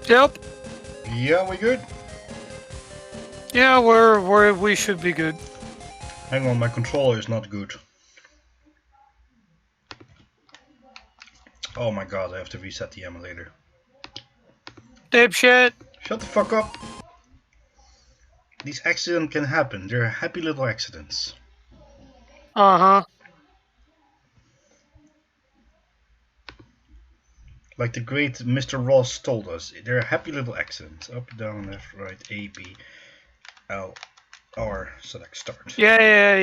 Yep. Yeah, we good? Yeah, we should be good. Hang on, my controller is not good. Oh my god, I have to reset the emulator. Dipshit. Shut the fuck up. These accidents can happen. They're happy little accidents. Uh-huh. Like the great Mr. Ross told us, they're happy little accidents. Up, down, left, right, A, B, L, R, select start. Yeah.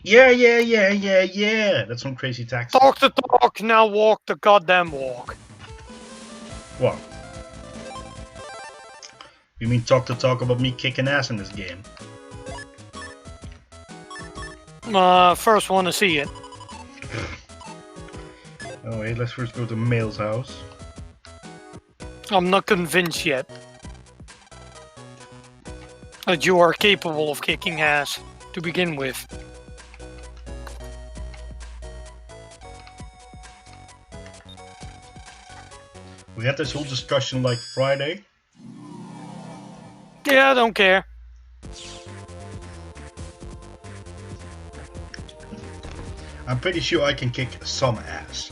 Yeah. That's some crazy taxi. Talk the talk, now walk the goddamn walk. What? You mean talk the talk about me kicking ass in this game? First want to see it. Oh wait, let's first go to Mail's house. I'm not convinced yet that you are capable of kicking ass to begin with. We had this whole discussion like Friday. Yeah, I don't care. I'm pretty sure I can kick some ass.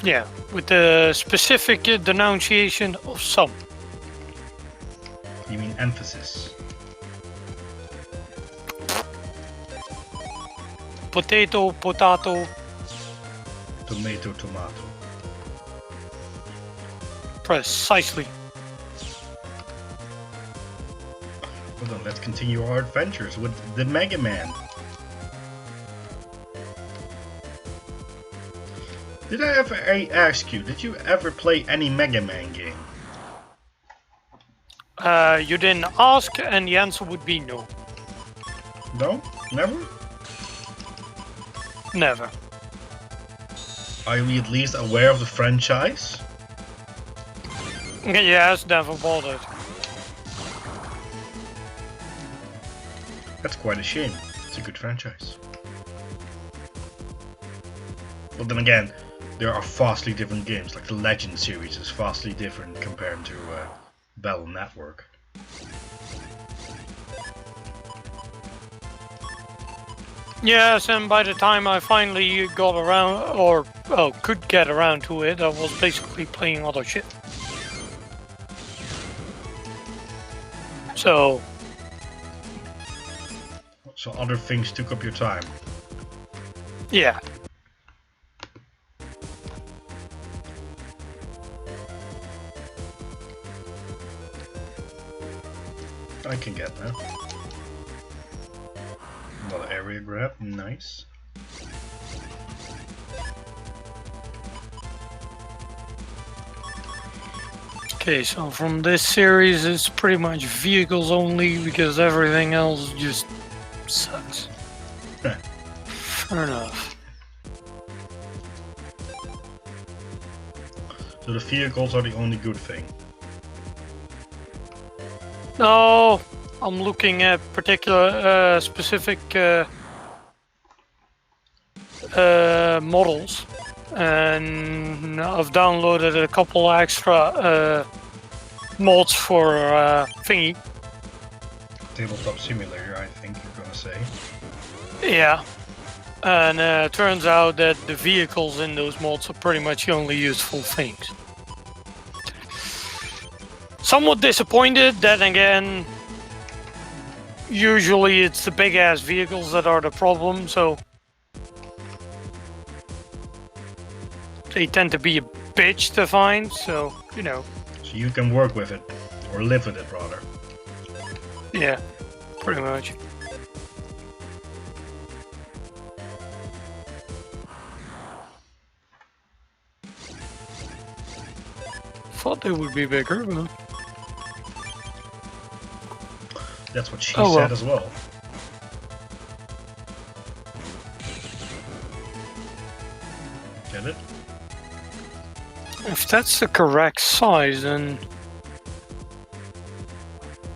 Yeah, with the specific denunciation of some. You mean emphasis? Potato, potato. Tomato, tomato. Precisely. Well then, let's continue our adventures with the Megaman. Did I ever ask you, did you ever play any Megaman game? You didn't ask, and the answer would be no. No? Never? Never. Are you at least aware of the franchise? Yes, never bothered. That's quite a shame. It's a good franchise. But then again, there are vastly different games, like the Legend series is vastly different compared to Battle Network. Yes, and by the time I finally got around, or could get around to it, I was basically playing other shit. So other things took up your time. Yeah. I can get that. Another area grab, nice. Okay, so from this series it's pretty much vehicles only because everything else just sucks. Fair enough. So the vehicles are the only good thing. No, I'm looking at particular specific models, and I've downloaded a couple extra mods for thingy. Tabletop simulator, I think you're gonna say. Yeah, and turns out that the vehicles in those mods are pretty much the only useful things. Somewhat disappointed, then again, usually it's the big ass vehicles that are the problem, so they tend to be a bitch to find, so, you know. So you can work with it, or live with it rather. Yeah, pretty much. Thought they would be bigger, but... That's what she said as well. Get it? If that's the correct size, then...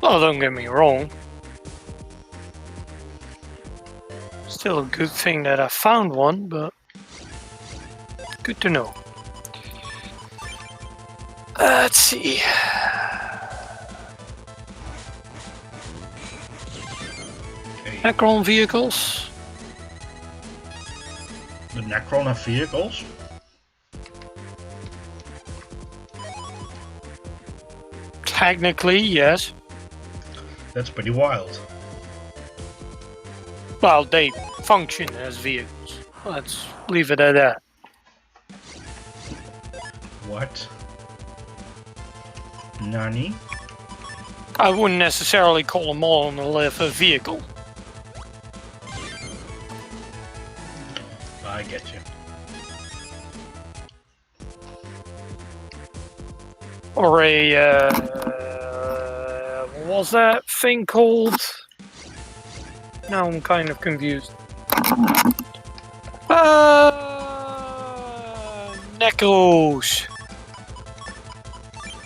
Well, don't get me wrong. Still a good thing that I found one, but... Good to know. Let's see. Okay. Necron vehicles. The Necron have vehicles? Technically, yes. That's pretty wild. Well, they function as vehicles. Let's leave it at that. What? Nani? I wouldn't necessarily call them all on the left a vehicle. I get you. Or a, what was that thing called? Now I'm kind of confused. Necros.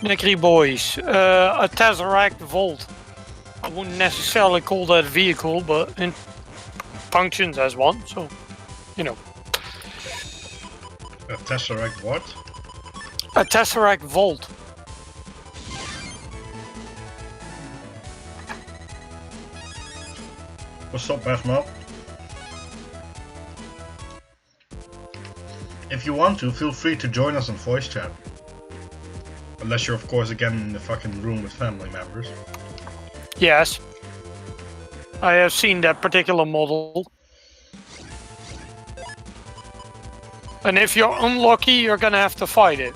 Necri boys. A Tesseract Volt. I wouldn't necessarily call that a vehicle, but it functions as one, so, you know. A Tesseract what? A Tesseract Volt. What's up, Basmo? If you want to, feel free to join us on voice chat. Unless you're, of course, again in the fucking room with family members. Yes. I have seen that particular model. And if you're unlucky, you're gonna have to fight it.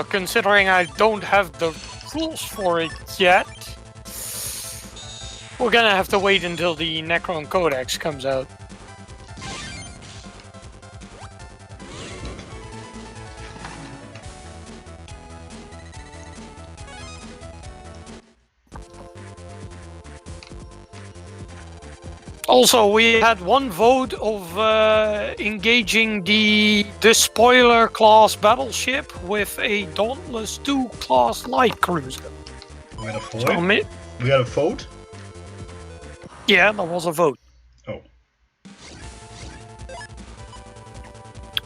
Considering I don't have the rules for it yet, we're gonna have to wait until the Necron Codex comes out. Also, we had one vote of engaging the Despoiler class battleship with a Dauntless 2 class light cruiser. We had a vote? So, We had a vote? yeah, there was a vote. Oh.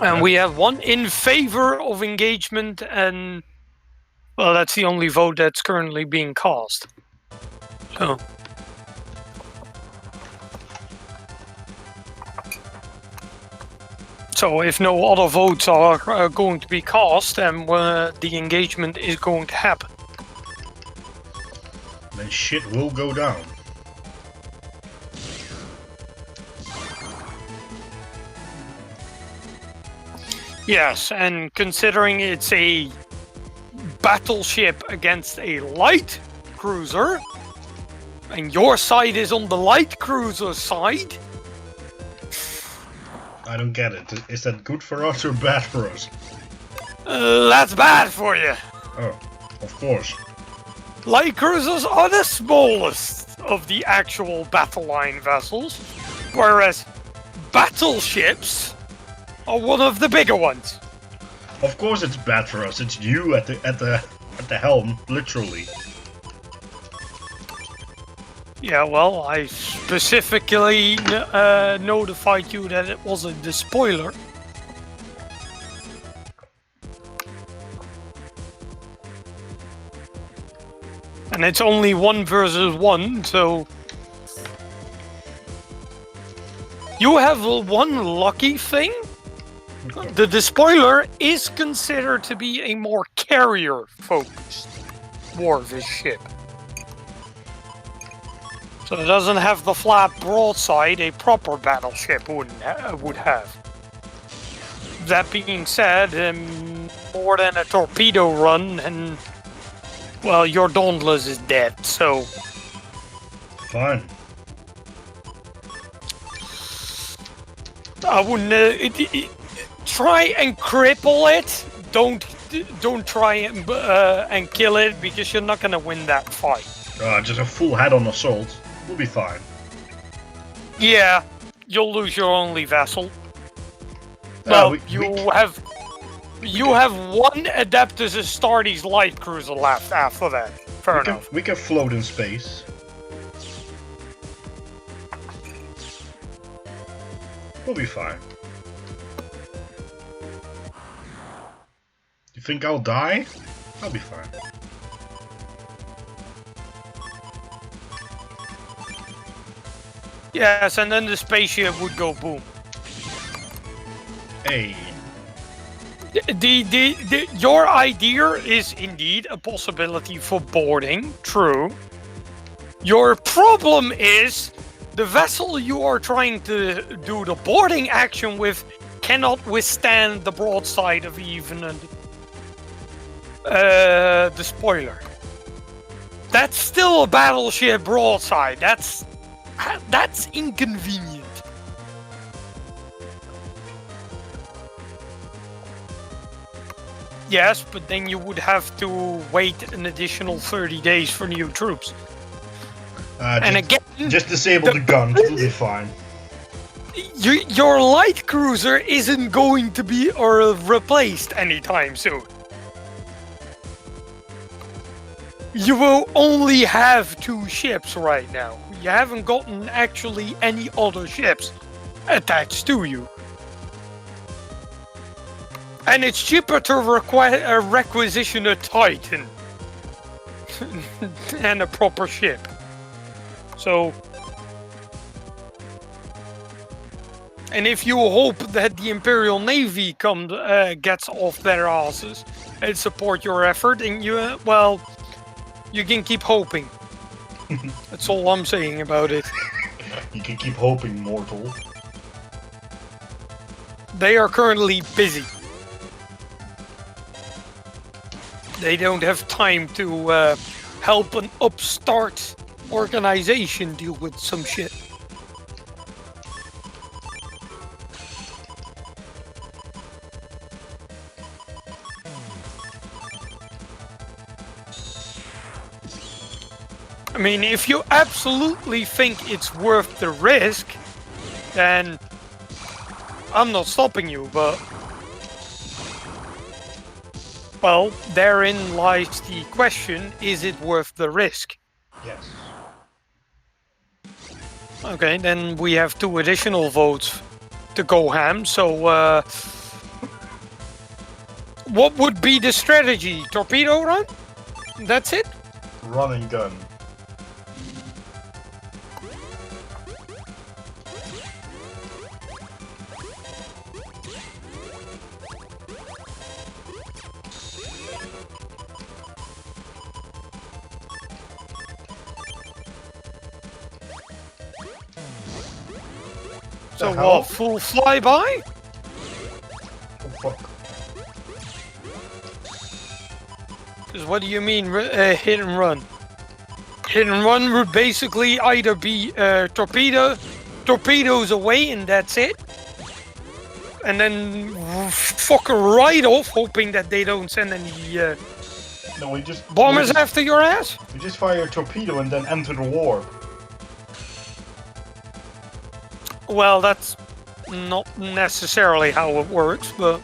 And we have one in favor of engagement, and well, that's the only vote that's currently being cast. So. So if no other votes are going to be cast, then the engagement is going to happen. Then shit will go down. Yes, and considering it's a battleship against a light cruiser, and your side is on the light cruiser side... I don't get it. Is that good for us or bad for us? That's bad for you. Oh, of course. Light cruisers are the smallest of the actual battle line vessels, whereas battleships are one of the bigger ones. Of course it's bad for us. It's you at the helm, literally. Yeah, well, I specifically notified you that it was a despoiler. And it's only 1 versus 1, so... You have one lucky thing. The despoiler is considered to be a more carrier-focused warfish ship. So it doesn't have the flat broadside a proper battleship would have. That being said, more than a torpedo run, and well, your Dauntless is dead. So Fine. I wouldn't try and cripple it. Don't try and kill it, because you're not gonna win that fight. Just a full head-on assault. We'll be fine. Yeah, you'll lose your only vessel. You have one Adeptus Astartes light cruiser left after that. Fair enough. We can float in space. We'll be fine. You think I'll die? I'll be fine. Yes, and then the spaceship would go boom. Hey. Your idea is indeed a possibility for boarding, true. Your problem is the vessel you are trying to do the boarding action with cannot withstand the broadside of even the spoiler. That's still a battleship broadside. That's inconvenient. Yes, but then you would have to wait an additional 30 days for new troops. And again, just disable the gun, it'll be fine. Your light cruiser isn't going to be replaced anytime soon. You will only have 2 ships right now. You haven't gotten actually any other ships attached to you. And it's cheaper to requisition a Titan than a proper ship. So, and if you hope that the Imperial Navy gets off their asses and support your effort, and you, well, you can keep hoping. That's all I'm saying about it. You can keep hoping, mortal. They are currently busy. They don't have time to help an upstart organization deal with some shit. I mean, if you absolutely think it's worth the risk, then I'm not stopping you, but... Well, therein lies the question, is it worth the risk? Yes. Okay, then we have 2 additional votes to go ham, so what would be the strategy? Torpedo run? That's it? Run and gun. So what, full flyby? Oh fuck. Because what do you mean hit and run? Hit and run would basically either be torpedoes away and that's it. And then fuck right off, hoping that they don't send any No, we just bombers after your ass? We just fire a torpedo and then enter the warp. Well, that's not necessarily how it works, but...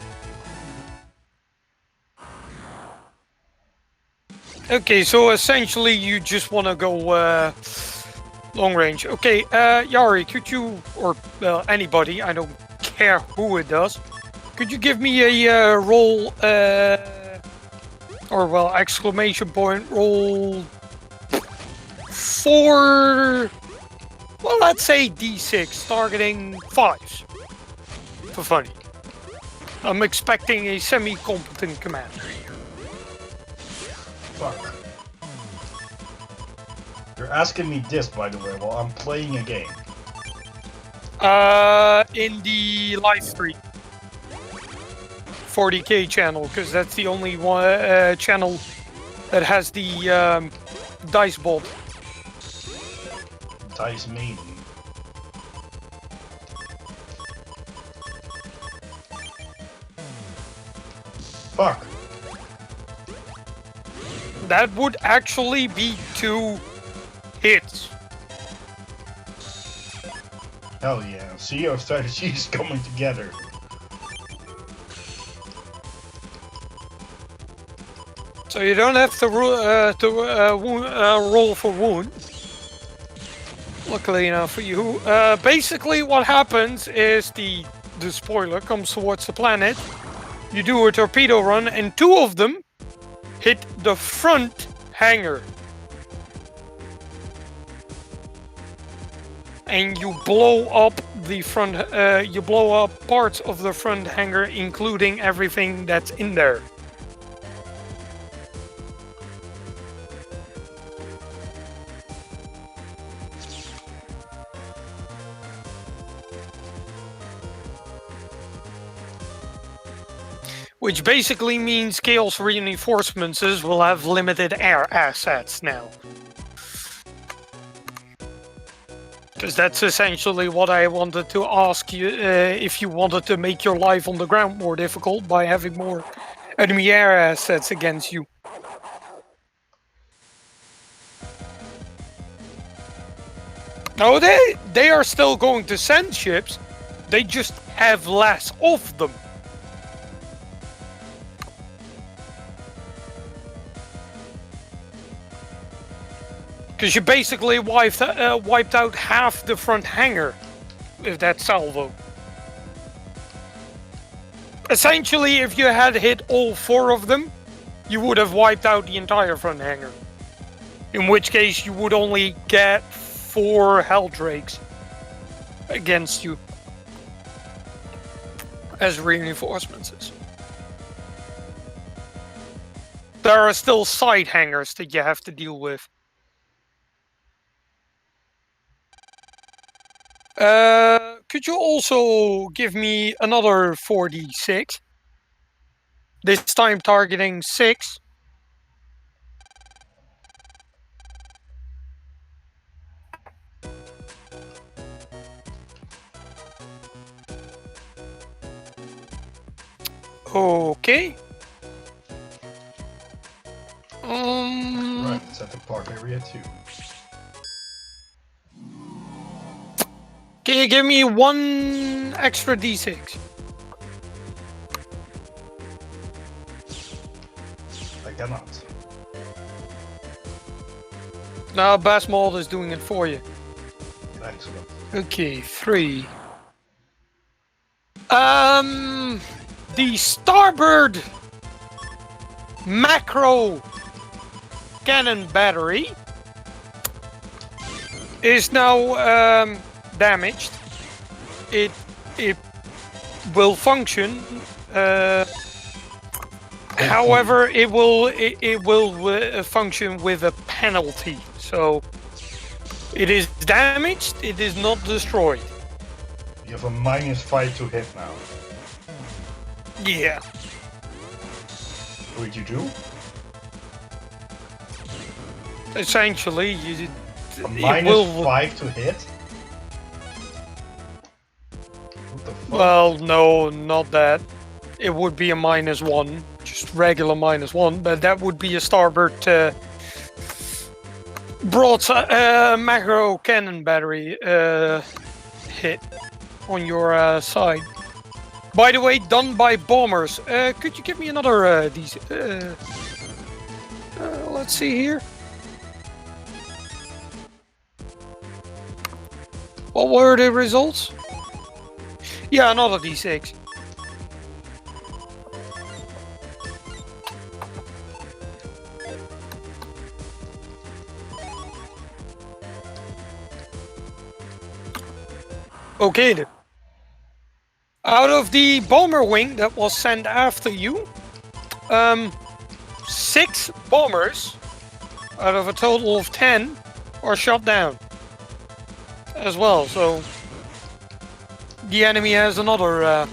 Okay, so essentially you just want to go long range. Okay, Yari, could you, or anybody, I don't care who it does, could you give me a roll, or well, exclamation point, roll for... Well, let's say D6, targeting 5s. For funny. I'm expecting a semi-competent commander here. Fuck. You're asking me this, by the way, while I'm playing a game. In the live stream. 40k channel, because that's the only one channel that has the dice bot. Dice Maiden. Fuck. That would actually be 2 hits. Hell yeah. See, our strategy is coming together. So you don't have to roll for wound. Luckily enough for you. Basically what happens is the spoiler comes towards the planet. You do a torpedo run and 2 of them hit the front hanger. And you blow up the front, you blow up parts of the front hanger, including everything that's in there. Which basically means Chaos Reinforcements will have limited air assets now. Because that's essentially what I wanted to ask you, if you wanted to make your life on the ground more difficult by having more enemy air assets against you. No, they are still going to send ships, they just have less of them. Because you basically wiped out half the front hangar with that salvo. Essentially, if you had hit all 4 of them, you would have wiped out the entire front hangar. In which case, you would only get 4 Helldrakes against you as reinforcements. There are still side hangars that you have to deal with. Could you also give me another 4d6? This time targeting 6. Okay. Right, it's at the park area too. Can you give me 1 extra d6? I cannot. Now Basmold is doing it for you. Excellent. Okay, 3. The starboard macro cannon battery is now damaged. It will function. However, it will function with a penalty. So it is damaged. It is not destroyed. You have a -5 to hit now. Yeah. What did you do? Essentially, A -5 to hit? What the fuck? Well, no, not that. It would be a -1, just regular -1, but that would be a starboard broadside macro cannon battery hit on your side. By the way, done by bombers. Could you give me another these? Let's see here. What were the results? Yeah, another d6. Okay then. Out of the bomber wing that was sent after you, 6 bombers out of a total of 10 are shot down as well. So the enemy has another.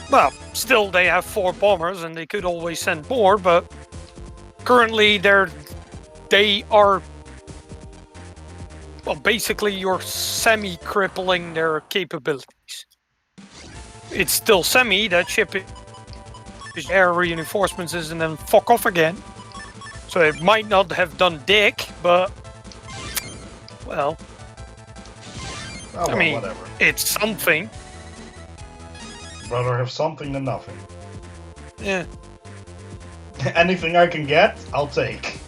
Well, still they have 4 bombers, and they could always send more, but currently they are. Well, basically, you're semi-crippling their capabilities. It's still semi, that ship is air reinforcements and then fuck off again. So it might not have done dick, but, well, Oh, I mean, whatever. it's something. Rather have something than nothing. Yeah. Anything I can get, I'll take.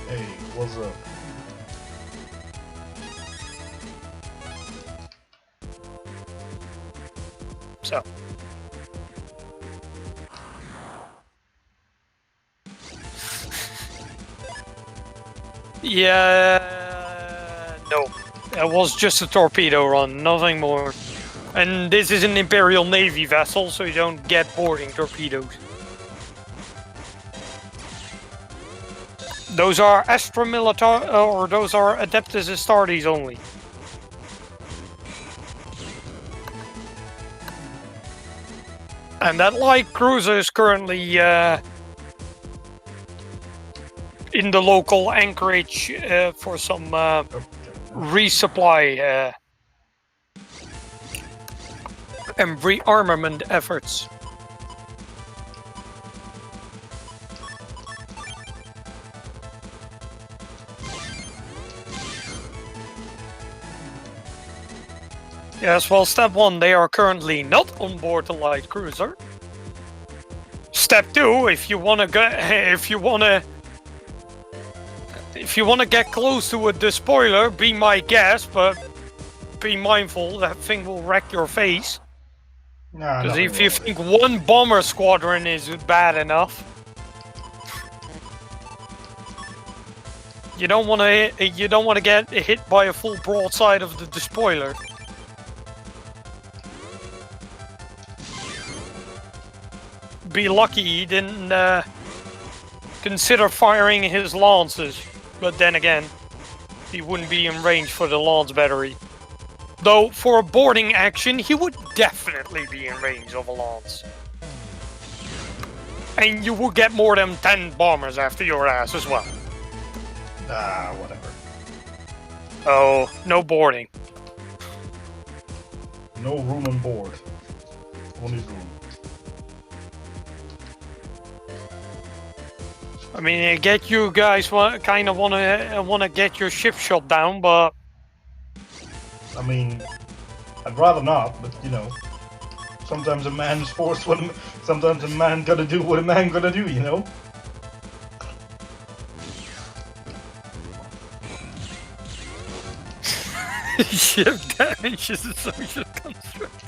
Hey, what's up? So. Yeah, no. It was just a torpedo run, nothing more. And this is an Imperial Navy vessel, so you don't get boarding torpedoes. Those are Astra Militar, or those are Adeptus Astartes only. And that light cruiser is currently in the local anchorage for some resupply and rearmament efforts. Yes, well, step 1, they are currently not on board the light cruiser. Step 2, if you wanna get close to a despoiler, be my guest, but be mindful that thing will wreck your face. Nah, because if you think one bomber squadron is bad enough, you don't want to get hit by a full broadside of the despoiler. Be lucky he didn't consider firing his lances, but then again, he wouldn't be in range for the lance battery. Though for a boarding action, he would definitely be in range of a lance. And you will get more than 10 bombers after your ass as well. Ah, whatever. Oh, no boarding. No room on board. Only room. I mean, I get you guys kind of wanna get your ship shot down, but I mean, I'd rather not, but you know, sometimes a man is forced sometimes a man gotta do what a man gotta do, you know? ship damage is a social construct.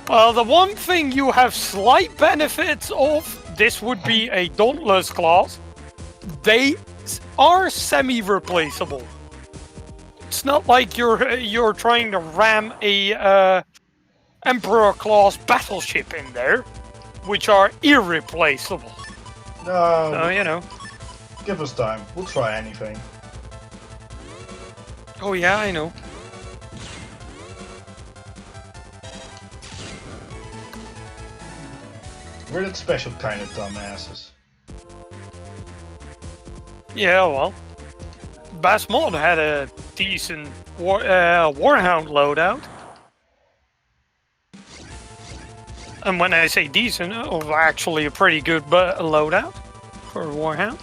Well, the one thing you have slight benefits of, this would be a Dauntless class. They are semi-replaceable. It's not like you're trying to ram a Emperor class battleship in there, which are irreplaceable. No, So, you know. give us time. We'll try anything. Oh yeah, I know. We're that special kind of dumbasses. Yeah, well. Basmod had a decent Warhound loadout. And when I say decent, actually a pretty good loadout for a Warhound.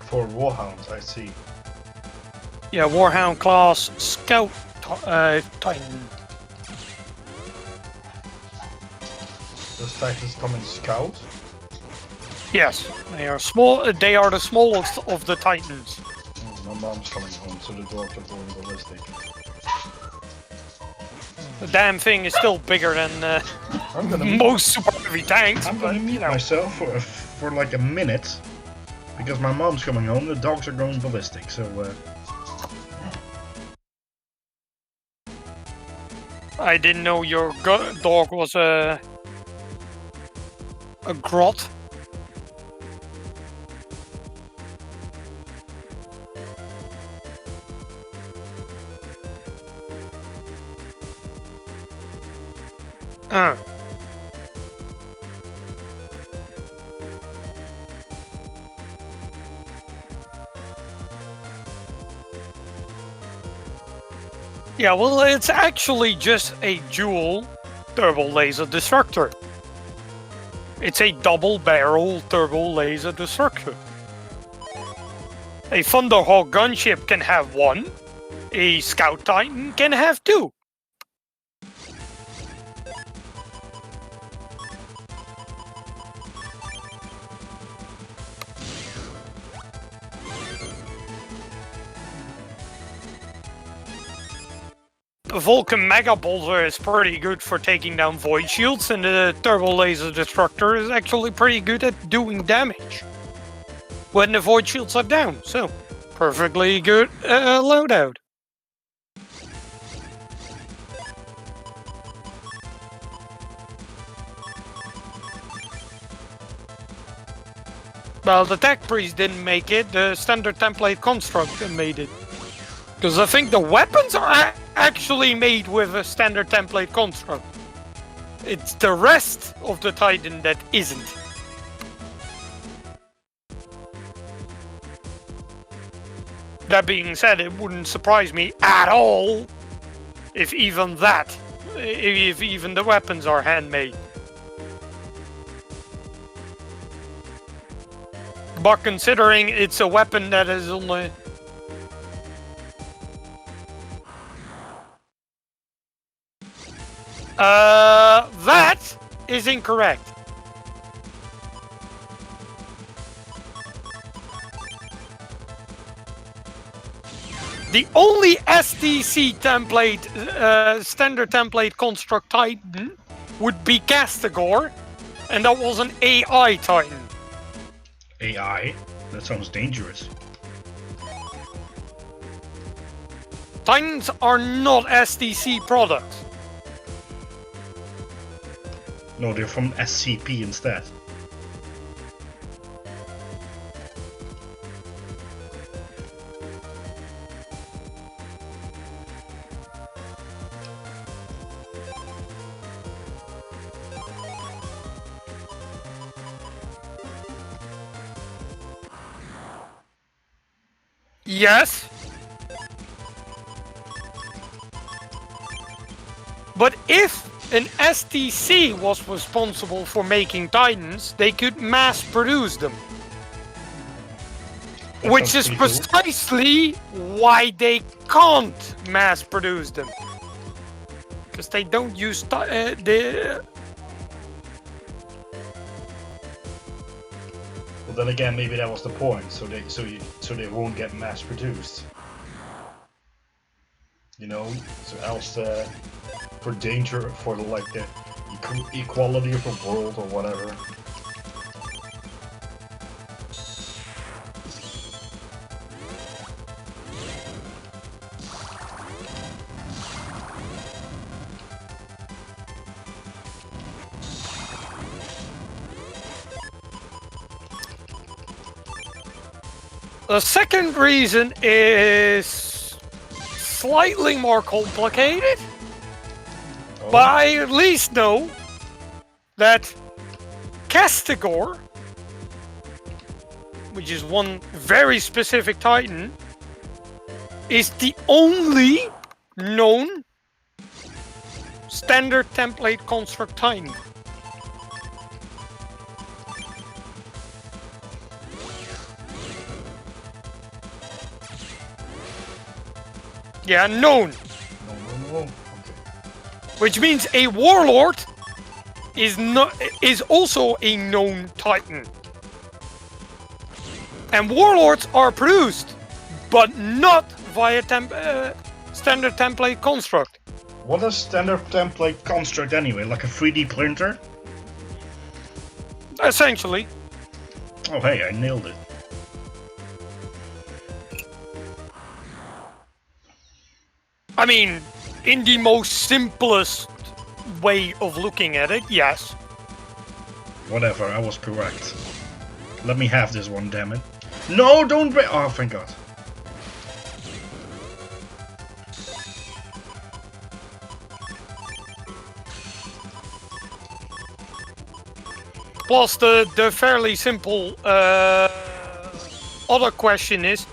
For Warhounds, I see. Yeah, Warhound class Scout Titan. Those Titans come in Scout? Yes, they are small. They are the smallest of the Titans. Oh, my mom's coming home, so the dogs are going ballistic. The damn thing is still bigger than most super heavy tanks. I'm gonna mute myself for like a minute because my mom's coming home. The dogs are going ballistic, so. I didn't know your dog was a grot. Yeah, well, it's actually just a dual turbo laser destructor. It's a double barrel turbo laser destructor. A Thunderhawk gunship can have one. A Scout Titan can have two. Vulcan Mega Bolter is pretty good for taking down void shields, and the Turbo Laser Destructor is actually pretty good at doing damage when the void shields are down. So, perfectly good loadout. Well, the Tech Priest didn't make it, the standard template construct made it. Because I think the weapons are actually made with a standard template construct. It's the rest of the Titan that isn't. That being said, it wouldn't surprise me at all if even the weapons are handmade. But considering it's a weapon that is only... that is incorrect. The only STC template, standard template construct Titan would be Castigor, and that was an AI Titan. AI? That sounds dangerous. Titans are not STC products. No, they're from SCP instead. Yes. But if an STC was responsible for making Titans, they could mass produce them. That Which is sounds pretty cool. precisely why they can't mass produce them. Because they don't use the... Well, then again, maybe that was the point, so they won't get mass produced. You know, so else for danger, for like the equality of the world or whatever. The second reason is slightly more complicated, but I at least know that Castigor, which is one very specific Titan, is the only known standard template construct Titan. Yeah, known. No. Okay. Which means a warlord is also a known Titan. And warlords are produced, but not via standard template construct. What is standard template construct anyway? Like a 3D printer? Essentially. Oh hey, I nailed it. I mean, in the most simplest way of looking at it, yes. Whatever, I was correct. Let me have this one, damn it. No, don't break. Oh, thank God. Plus, the fairly simple other question is,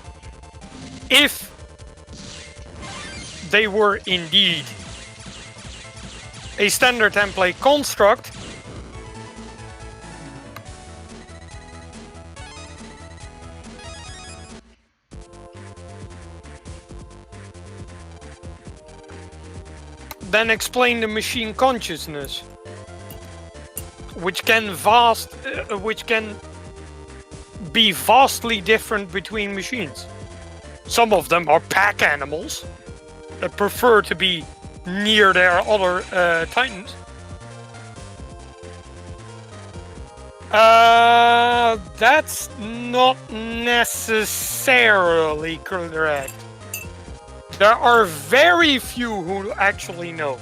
if they were indeed a standard template construct, then explain the machine consciousness, which can be vastly different between machines. Some of them are pack animals that prefer to be near their other titans. That's not necessarily correct. There are very few who actually know.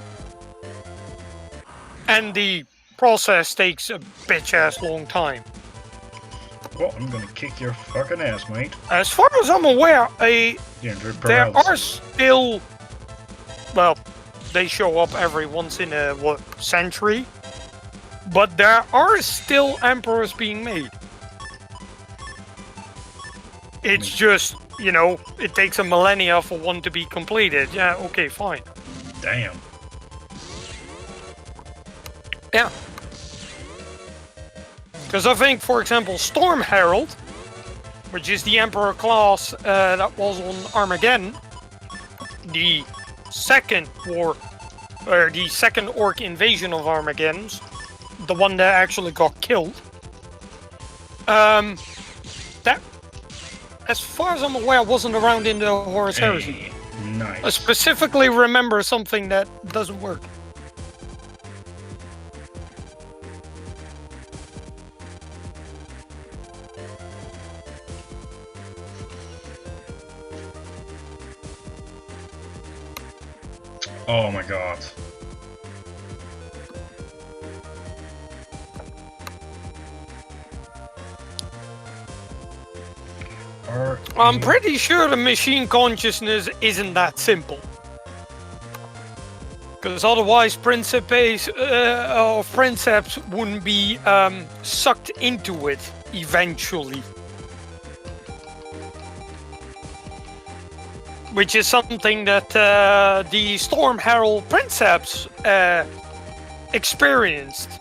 And the process takes a bitch-ass long time. Well, I'm gonna kick your fucking ass, mate. As far as I'm aware, there are still... Well, they show up every once in a century. But there are still emperors being made. It's just, you know, it takes a millennia for one to be completed. Yeah, okay, fine. Damn. Yeah. Because I think, for example, Storm Herald, which is the Emperor class that was on Armageddon, the second Orc invasion of Armageddon's, the one that actually got killed. That, as far as I'm aware, wasn't around in the Horus Heresy. Nice. I specifically remember something that doesn't work. Oh my god. I'm pretty sure the machine consciousness isn't that simple. Because otherwise Princeps wouldn't be sucked into it eventually. Which is something that the Storm Herald Princeps experienced.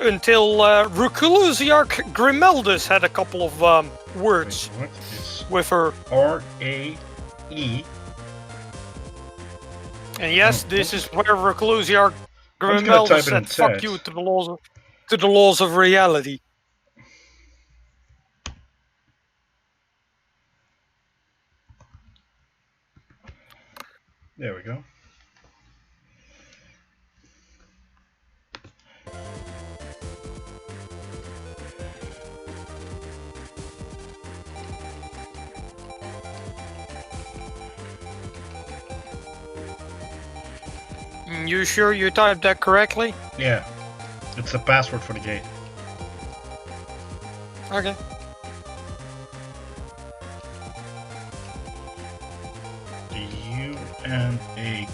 Until Reclusiarch Grimaldus had a couple of words with her. R-A-E. And yes, this is where Reclusiarch Grimaldus said fuck you to the laws of reality. There we go. You sure you typed that correctly? Yeah. It's the password for the gate. Okay. U-N-A-K.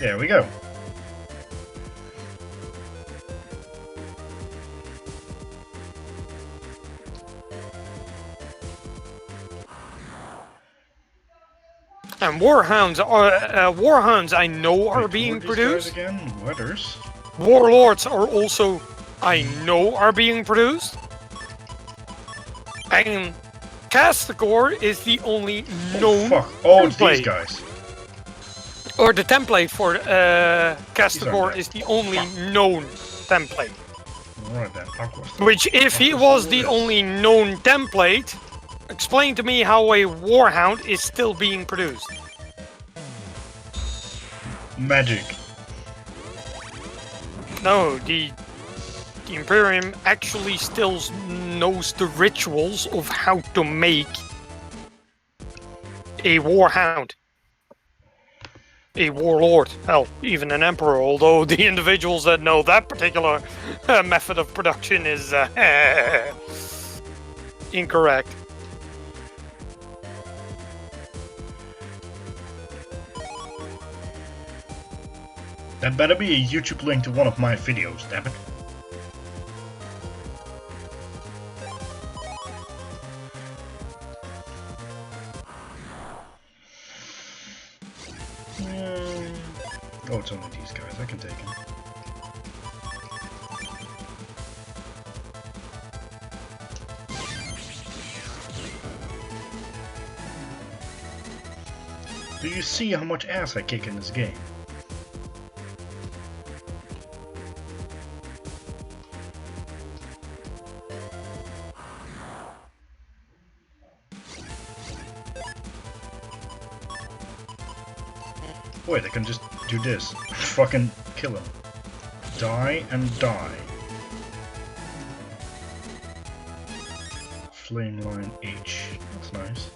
There we go. And warhounds I know are being produced. Again, weathers. Warlords are also, I know, are being produced. And Castigore is the only known template. These guys. Or the template for Castigore is the only known template. Right then, which, if he was the only known template, explain to me how a Warhound is still being produced. Magic. No, the Imperium actually still knows the rituals of how to make a Warhound. A warlord, hell, even an emperor, although the individuals that know that particular method of production is incorrect. That better be a YouTube link to one of my videos, damn it. Oh, it's only these guys. I can take them. Do you see how much ass I kick in this game? Wait, I can just do this. Fucking kill him. Die and die. Flame line H. That's nice.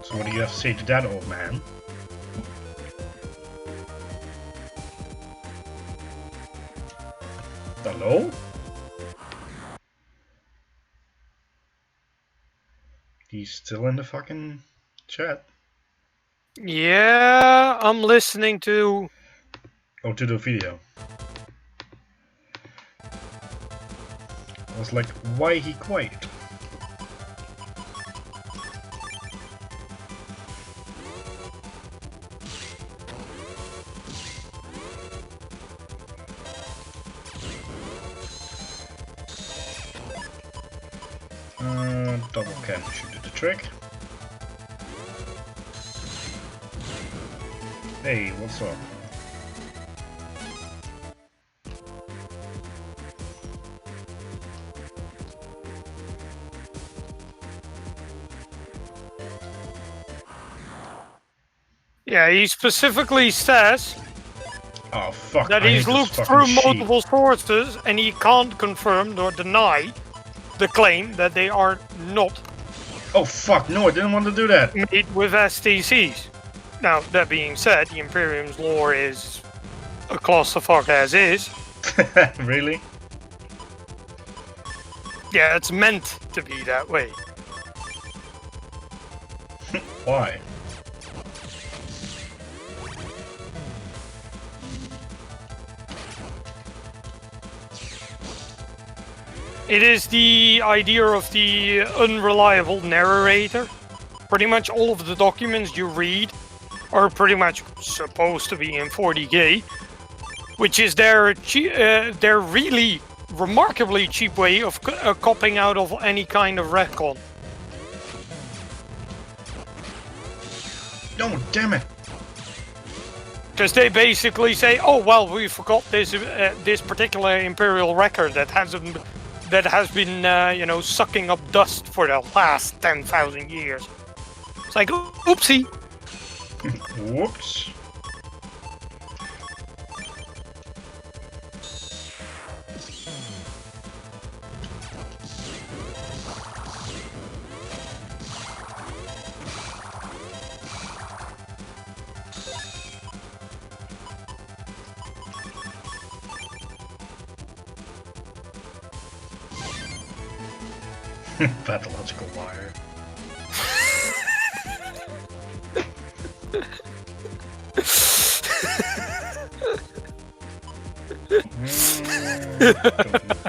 So what do you have to say to that, old man? Hello? He's still in the fucking chat. Yeah, I'm listening to... Oh, to the video. I was like, why he quiet? Double cannon should do the trick. Hey, what's up? Yeah, he specifically says Oh fuck! that I he's hate this looked fucking through sheep. multiple sources and he can't confirm nor deny the claim that they are not Oh fuck! No, I didn't want to do that. made with STCs. Now, that being said, the Imperium's lore is a clusterfuck as is. Really? Yeah, it's meant to be that way. Why? It is the idea of the unreliable narrator. Pretty much all of the documents you read are pretty much supposed to be in 40K, which is their really remarkably cheap way of copping out of any kind of retcon. No, damn it! Because they basically say, "Oh well, we forgot this this particular Imperial record that has been you know, sucking up dust for the last 10,000 years." It's like, oopsie. Whoops. Pathological liar.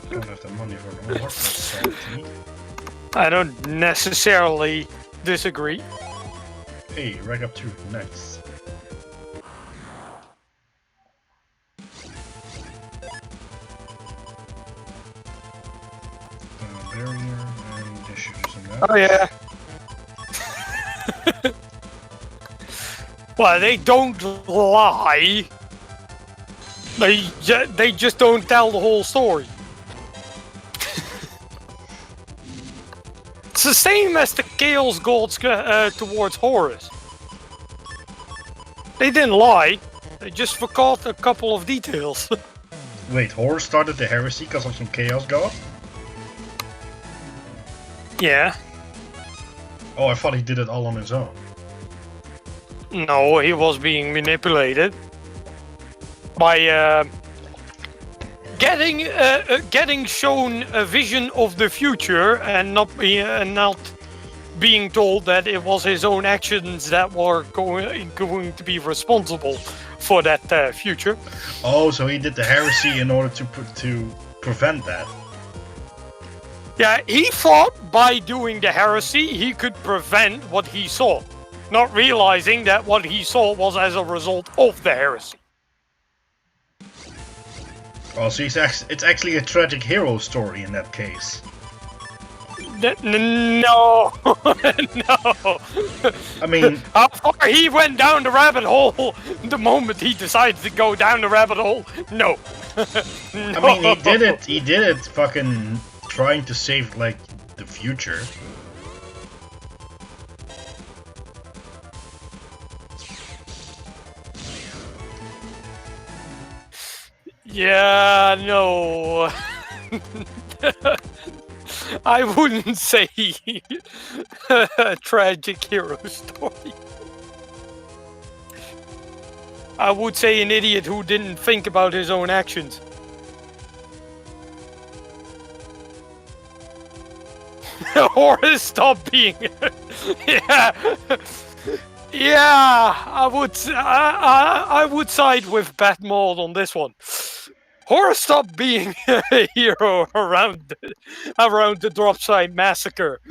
Don't have the money for an award salty. I don't necessarily disagree. Hey, rack up 2, nice. Barrier and issues and that. Oh yeah. Well, they don't lie. They just don't tell the whole story. It's the same as the Chaos Gods towards Horus. They didn't lie. They just forgot a couple of details. Wait, Horus started the heresy because of some Chaos God? Yeah. Oh, I thought he did it all on his own. No, he was being manipulated by getting shown a vision of the future and not being told that it was his own actions that were going to be responsible for that future. Oh, so he did the heresy in order to prevent that. Yeah, he thought by doing the heresy he could prevent what he saw, not realizing that what he saw was as a result of the heresy. Oh, so it's actually a tragic hero story in that case. No, no. I mean, How far he went down the rabbit hole the moment he decided to go down the rabbit hole? No. No. I mean, he did it. He did it. Fucking trying to save like the future. Yeah, no. I wouldn't say a tragic hero story. I would say an idiot who didn't think about his own actions. Or stop being. Yeah. Yeah, I would side with Batmode on this one. Horror stop being a hero around the drop site massacre.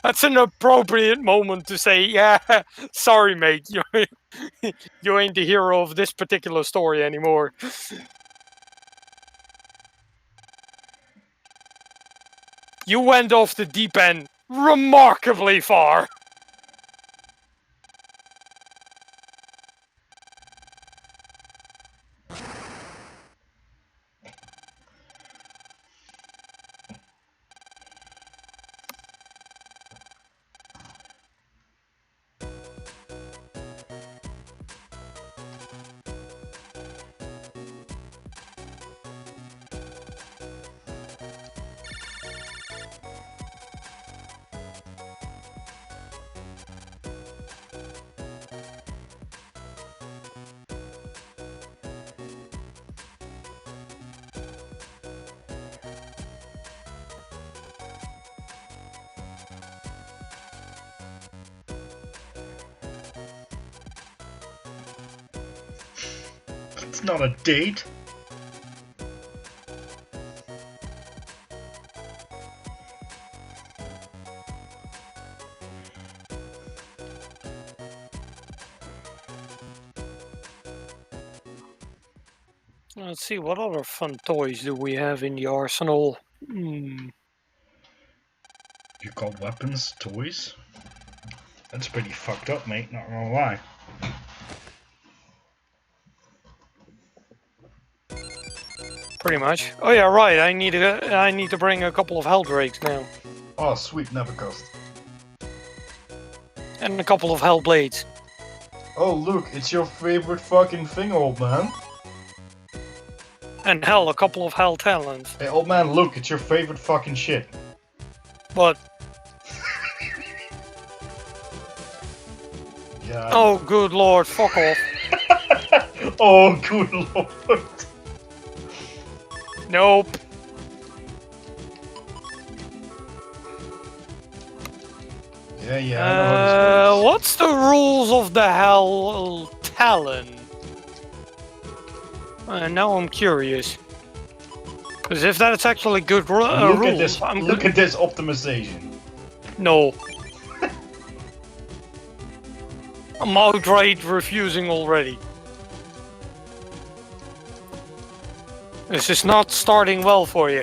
That's an appropriate moment to say, yeah, sorry mate, you ain't the hero of this particular story anymore. You went off the deep end remarkably far. It's not a date. Let's see, what other fun toys do we have in the arsenal? You call weapons toys? That's pretty fucked up, mate. Not gonna lie. Pretty much. Oh yeah, right. I need to bring a couple of Helldrakes now, Oh, sweet, never cost. and a couple of Hellblades. Oh, look, it's your favorite fucking thing, old man. And hell, a couple of Hell Talons. Hey, old man, look, it's your favorite fucking shit. But Yeah. oh, good lord, fuck off. Oh, good lord. Nope. Yeah, I know how this works. What's the rules of the Hell Talon? Now I'm curious. Because if that's actually good Look rules, at this. Look at this optimization. No. I'm outright refusing already. This is not starting well for you.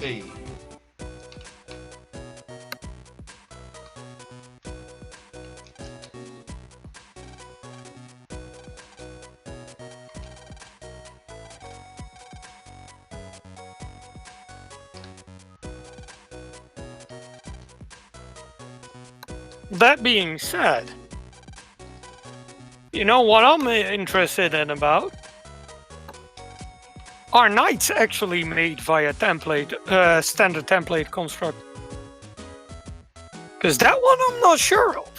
Hey. That being said, you know what I'm interested in about? Are knights actually made via template, standard template construct? Because that one I'm not sure of.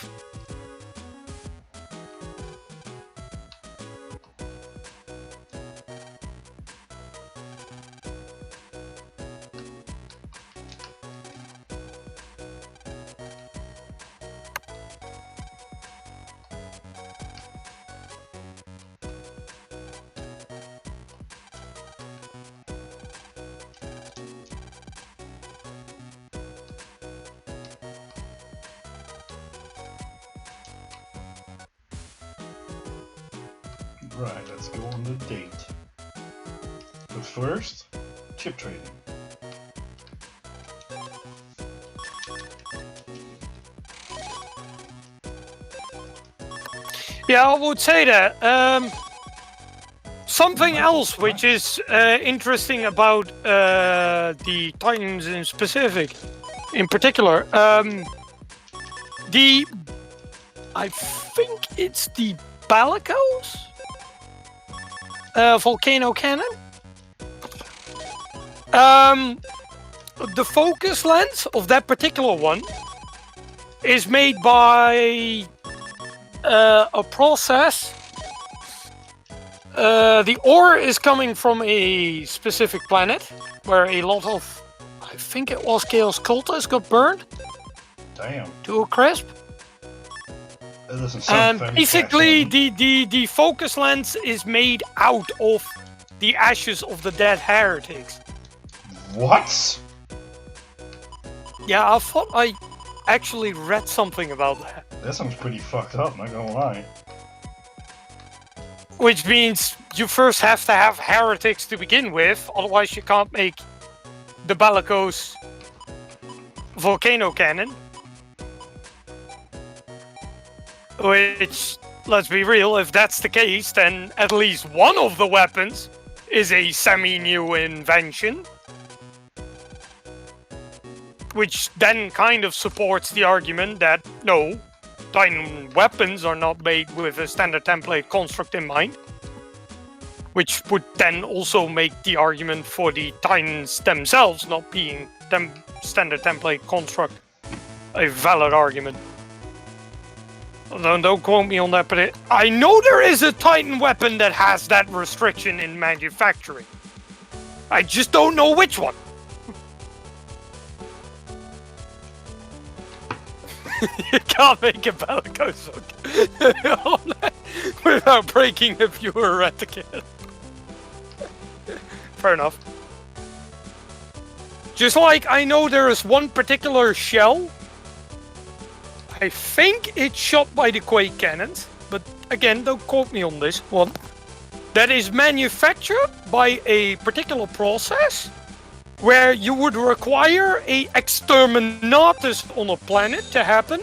Right, let's go on the date. But first, chip trading. Yeah, I would say that. Something else which is interesting about the Titans in particular, I think it's the Bellicose volcano cannon. The focus lens of that particular one is made by a process. The ore is coming from a specific planet where a lot of, I think it was Chaos Cultists, got burned. Damn. To a crisp. That doesn't sound And basically, the focus lens is made out of the ashes of the dead heretics. What? Yeah, I thought I actually read something about that. That sounds pretty fucked up, not gonna lie. Which means you first have to have heretics to begin with, otherwise you can't make the Bellicose volcano cannon. Which, let's be real, if that's the case, then at least one of the weapons is a semi-new invention. Which then kind of supports the argument that, no, Titan weapons are not made with a standard template construct in mind. Which would then also make the argument for the Titans themselves not being standard template construct a valid argument. Don't quote me on that, but I know there is a Titan weapon that has that restriction in manufacturing. I just don't know which one. You can't make a Bellicose without breaking a pure etiquette. Fair enough. Just like I know there is one particular shell, I think it's shot by the Quake cannons, but again, don't quote me on this one, that is manufactured by a particular process where you would require a exterminatus on a planet to happen,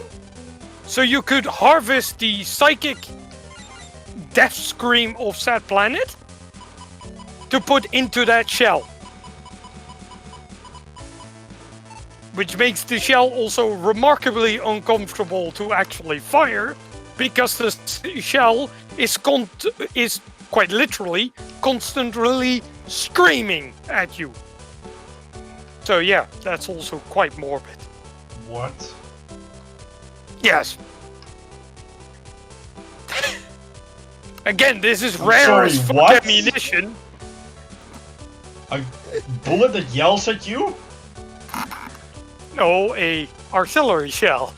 so you could harvest the psychic death scream of that planet to put into that shell. Which makes the shell also remarkably uncomfortable to actually fire, because the shell is quite literally constantly screaming at you. So yeah, that's also quite morbid. What? Yes. Again, this is rare as fuck ammunition. A bullet that yells at you? No, a artillery shell.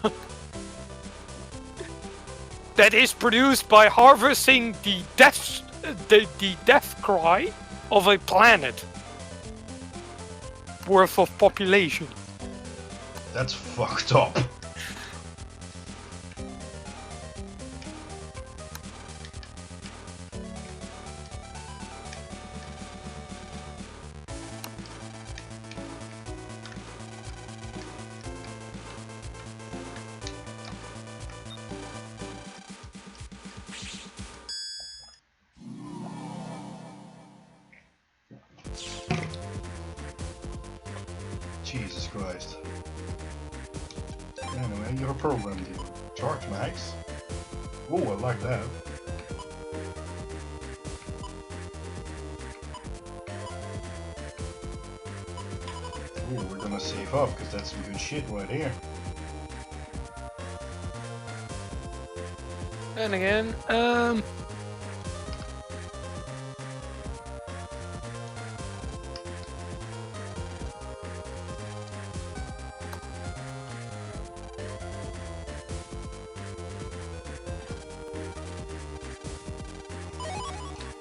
That is produced by harvesting the death cry of a planet worth of population. That's fucked up. Jesus Christ. Anyway, you're a program dealer. Charge max. Oh, I like that. Oh, we're gonna save up because that's some good shit right here. And again,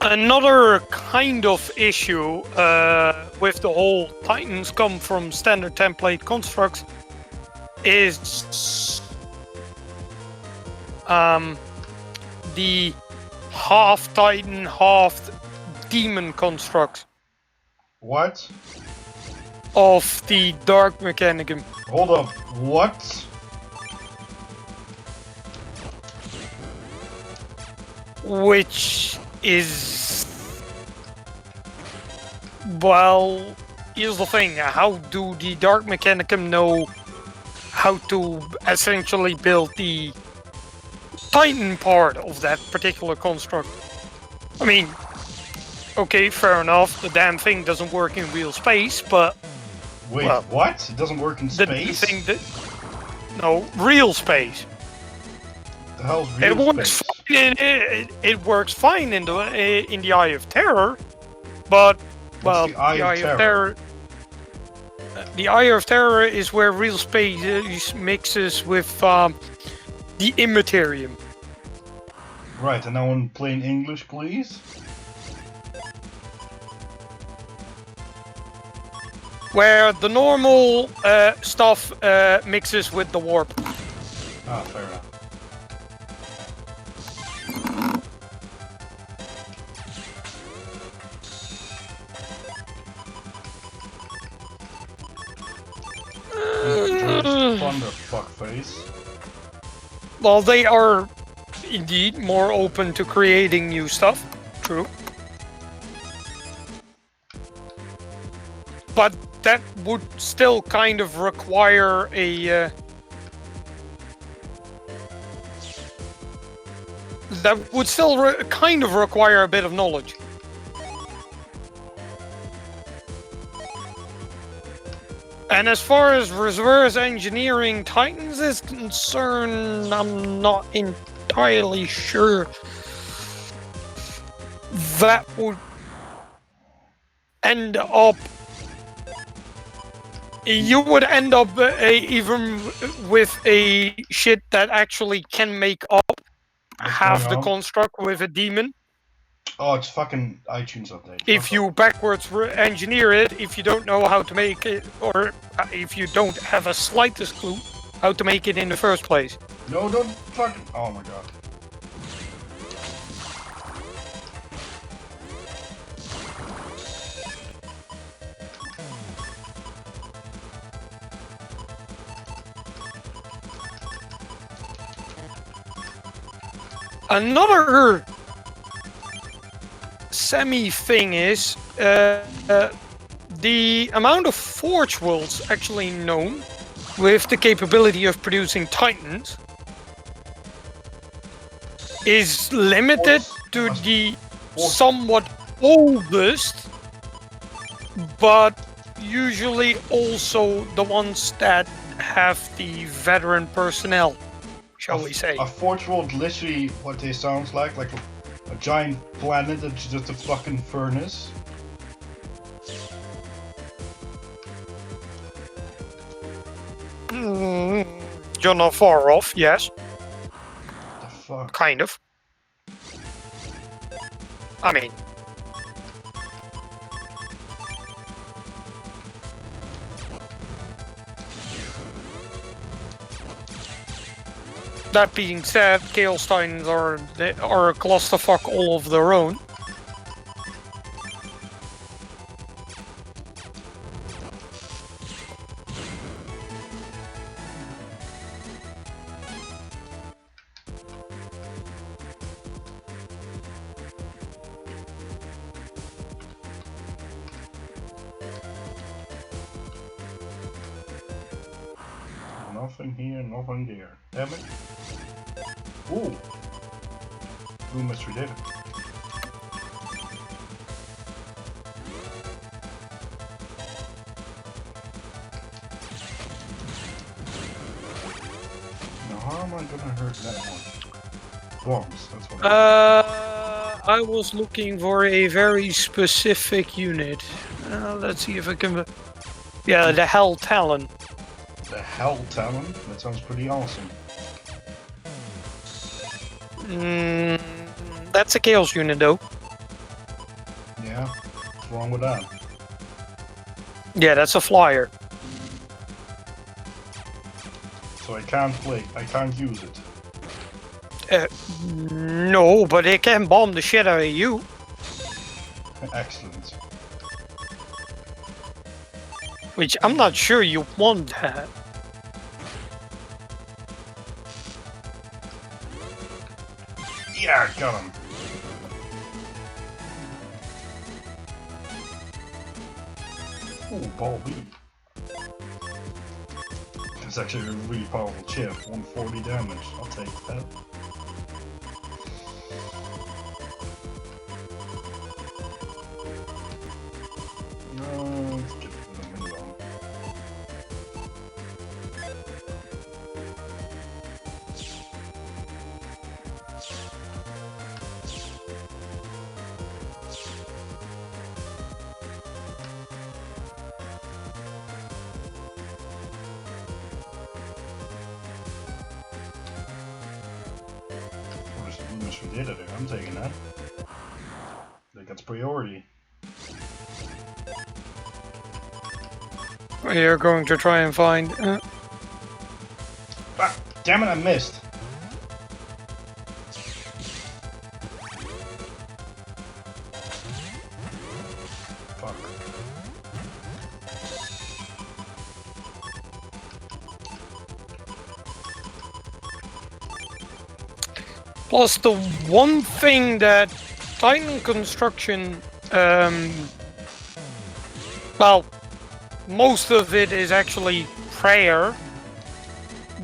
another kind of issue with the whole Titans come from standard template constructs is the half Titan, half demon constructs What? of the Dark Mechanicum. Hold up. What? Which is... Well, here's the thing. How do the Dark Mechanicum know how to essentially build the Titan part of that particular construct? I mean, okay, fair enough, the damn thing doesn't work in real space, but... Wait, well, what? It doesn't work in space? The thing that... No, real space. The hell's real It works space? fine it works fine in the Eye of Terror, but... well, the Eye of Terror? The Eye of Terror is where real space mixes with the Immaterium. Right, and now in plain English, please? Where the normal stuff mixes with the warp. Ah, fair enough. Thunder fuckface. Well, they are indeed more open to creating new stuff. True. But that would still kind of require a... that would still kind of require a bit of knowledge. And as far as reverse engineering Titans is concerned, I'm not entirely sure that would end up... You would end up even with a shit that actually can make up half the construct with a demon. Oh, it's fucking iTunes update. If you backwards engineer it, if you don't know how to make it, or if you don't have a slightest clue how to make it in the first place. No, don't fucking... Oh my god. Another semi-thing is the amount of Forge Worlds actually known with the capability of producing Titans is limited to the somewhat oldest, but usually also the ones that have the veteran personnel, shall we say. A Forge World literally what they sounds like a giant planet that's just a fucking furnace. You're not far off, yes. The fuck? Kind of. I mean... That being said, Chaos Titans are a clusterfuck all of their own. Nothing here, nothing there. Damn it. Ooh. Ooh, Mr. David. Now how am I gonna hurt that one? Bombs, that's what I was looking for a very specific unit. Let's see if I can... Yeah, the Hell Talon. The Hell Talon? That sounds pretty awesome. That's a Chaos unit, though. Yeah, what's wrong with that? Yeah, that's a flyer. So I can't play, I can't use it. No, but it can bomb the shit out of you. Excellent. Which I'm not sure you want that. Yeah, got him. Ooh, ball B. It's actually a really powerful chip. 140 damage. I'll take that. No, let's get the mini bomb. We did it. I'm taking that. That gets priority. You're going to try and find. Ah, damn it! I missed. Fuck. Plus, the one thing that Titan construction, well, most of it is actually prayer,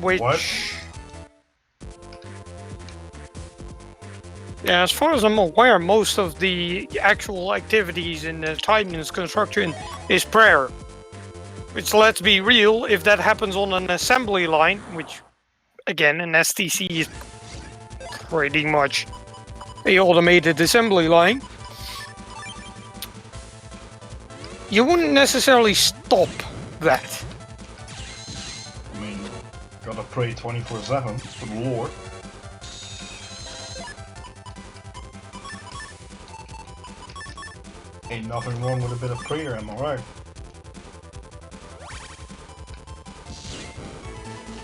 which. What? Yeah, as far as I'm aware, most of the actual activities in the Titan's construction is prayer. Which, let's be real, if that happens on an assembly line, which, again, an STC is pretty much a automated assembly line, you wouldn't necessarily stop that. I mean, gotta pray 24/7 for the Lord. Ain't nothing wrong with a bit of prayer, am I right?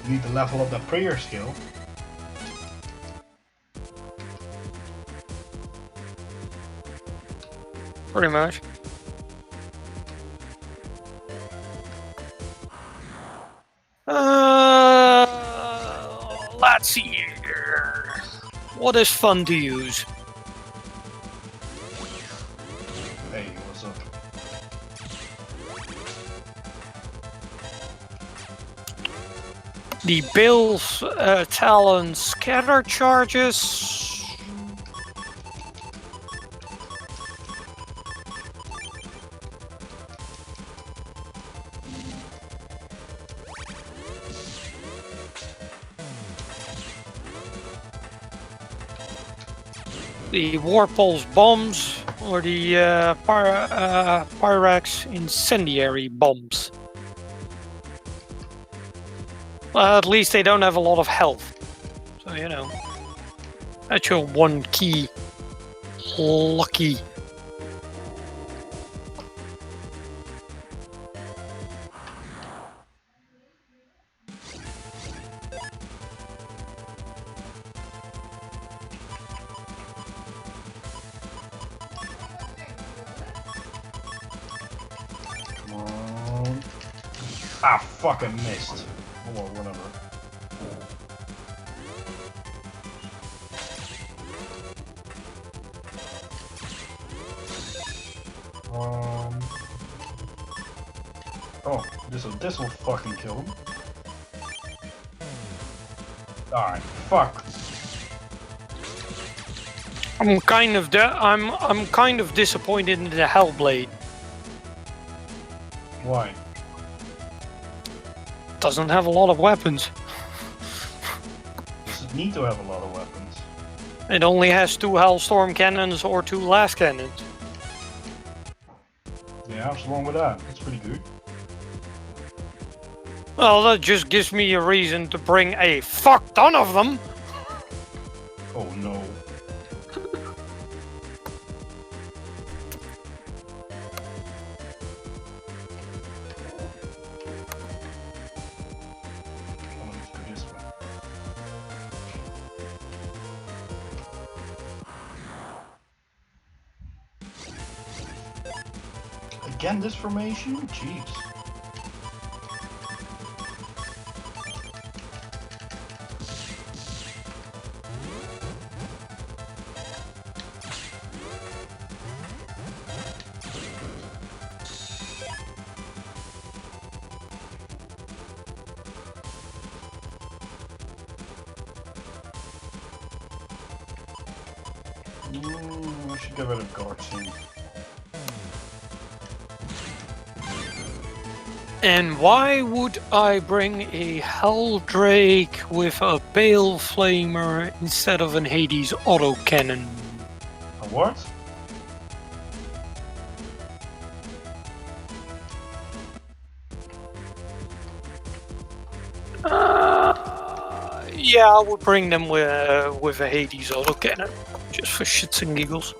You need to level up that prayer skill. Pretty much. Let's see here. What is fun to use? Hey, what's up? The Bill's Talon scatter charges. The Warpulse bombs or the Pyrax incendiary bombs. Well, at least they don't have a lot of health. So, you know, that's your one key. Lucky. Come on. Ah, fuck, I missed. Oh, well, whatever. Oh, this will fucking kill him. Alright, fuck. I'm kind of disappointed in the Hellblade. Why? Doesn't have a lot of weapons. Does it need to have a lot of weapons? It only has 2 Hellstorm cannons or 2 Last cannons. Yeah, what's wrong with that? That's pretty good. Well, that just gives me a reason to bring a fuck ton of them. Oh no. Again this formation? Jeez. I should get rid of guard scene. And why would I bring a Hell Drake with a Bale Flamer instead of an Hades autocannon? A what? Yeah, I would bring them with a Hades autocannon, just for shits and giggles.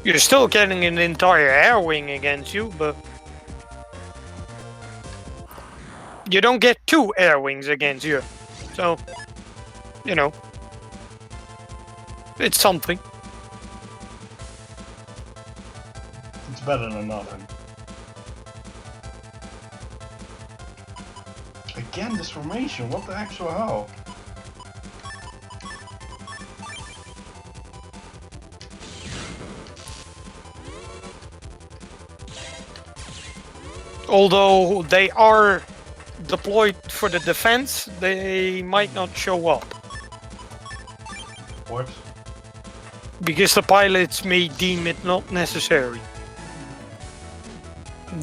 You're still getting an entire air wing against you, but you don't get 2 air wings against you. So, you know, it's something. It's better than nothing. Again, this formation, what the actual hell? Although they are deployed for the defense, they might not show up. What? Because the pilots may deem it not necessary.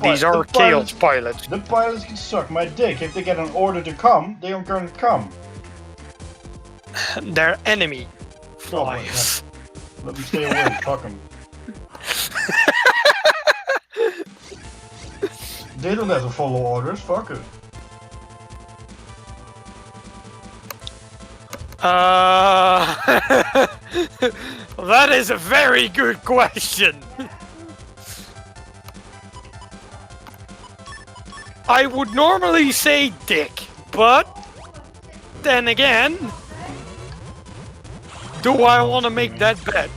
These are Chaos pilots. The pilots can suck my dick. If they get an order to come, they aren't gonna come. They're enemy Oh my flyers. God. Let me stay away, fuck them. They don't have to follow orders, fuck it. That is a very good question. I would normally say dick, but then again, do I want to make that bet?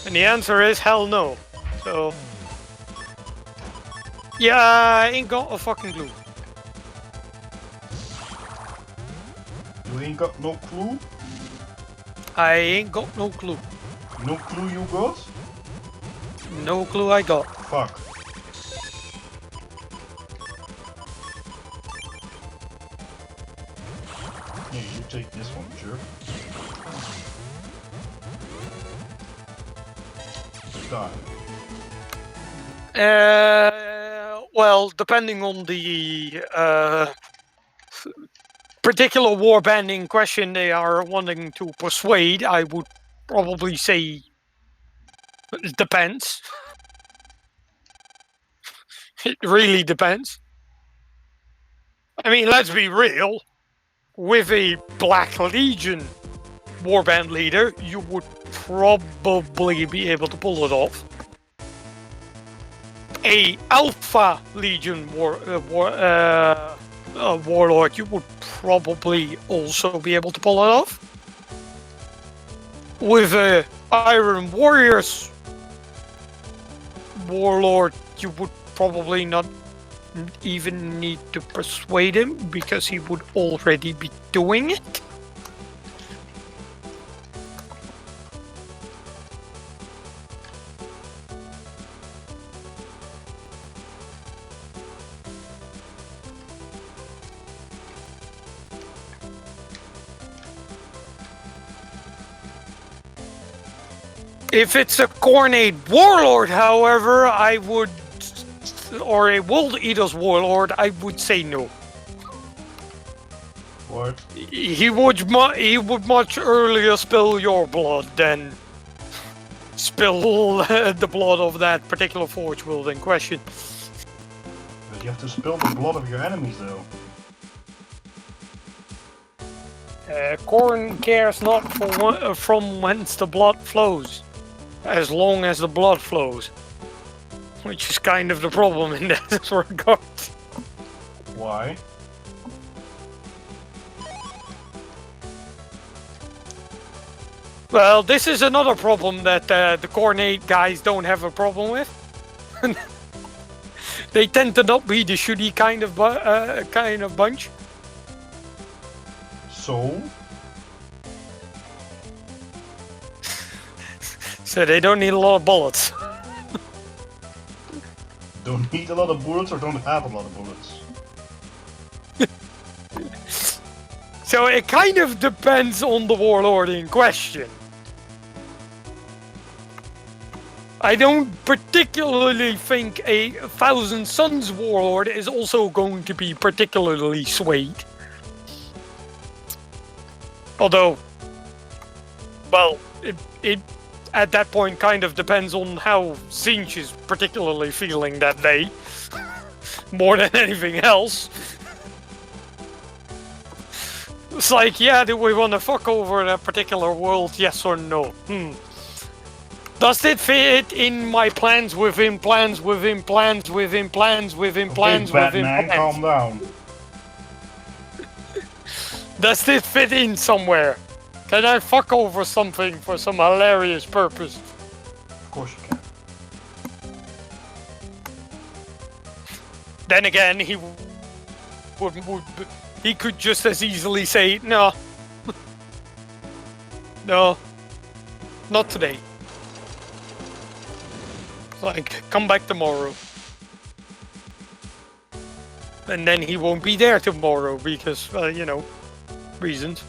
And the answer is hell no. So, yeah, I ain't got a fucking clue. You ain't got no clue? I ain't got no clue. No clue you got? No clue I got. Fuck. Yeah, you take this one, jerk. Die. Well, depending on the particular warband in question they are wanting to persuade, I would probably say it depends. It really depends. I mean, let's be real. With a Black Legion warband leader, you would probably be able to pull it off. A Alpha Legion warlord, you would probably also be able to pull it off. With a Iron Warriors warlord, you would probably not even need to persuade him because he would already be doing it. If it's a Cornade Warlord, however, I would, or a World Eater's Warlord, I would say no. What? He would much earlier spill your blood than spill the blood of that particular Forge World in question. But you have to spill the blood of your enemies, though. Corn cares not from whence the blood flows, as long as the blood flows. Which is kind of the problem in that regard. Why? Well, this is another problem that the coordinate guys don't have a problem with. They tend to not be the shooty kind of bunch. So? So they don't need a lot of bullets. Don't need a lot of bullets or don't have a lot of bullets? So it kind of depends on the warlord in question. I don't particularly think a Thousand Suns warlord is also going to be particularly swayed. Although, well, it at that point kind of depends on how Zinch is particularly feeling that day. More than anything else. It's like, yeah, do we want to fuck over that particular world, yes or no? Does it fit in my plans within plans within plans within plans within plans within Batman, plans? calm down. Does it fit in somewhere? Can I fuck over something for some hilarious purpose? Of course you can. Then again, he could just as easily say, no. No. Not today. Like, come back tomorrow. And then he won't be there tomorrow because, you know, reasons.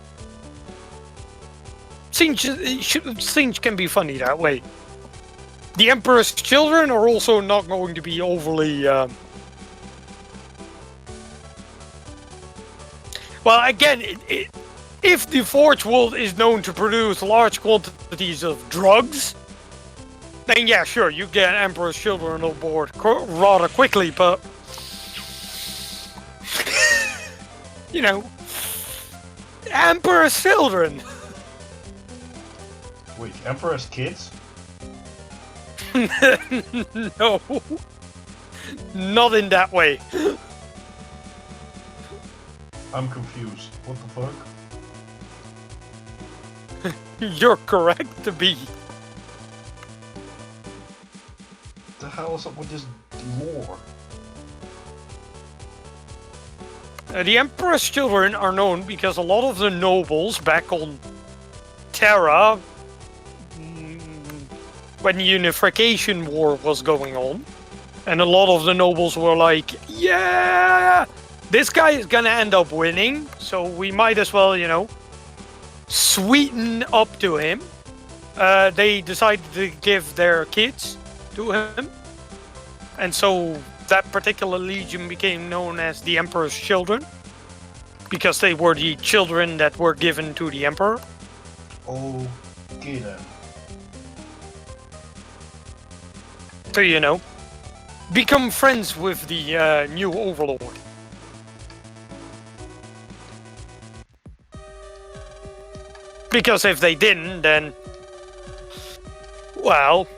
Singe can be funny that way. The Emperor's children are also not going to be overly... Well, again, if the Forge World is known to produce large quantities of drugs, then yeah, sure, you get Emperor's children on board rather quickly, but... you know... Emperor's children! Wait, Emperor's kids? No. Not in that way. I'm confused. What the fuck? You're correct to be. The hell is up with this lore? The Emperor's children are known because a lot of the nobles back on Terra, when the Unification War was going on, and a lot of the nobles were like, yeah, this guy is gonna end up winning, so we might as well, you know, sweeten up to him. They decided to give their kids to him, and so that particular legion became known as the Emperor's Children, because they were the children that were given to the Emperor. Okay then. So, you know, become friends with the new Overlord. Because if they didn't, then... well,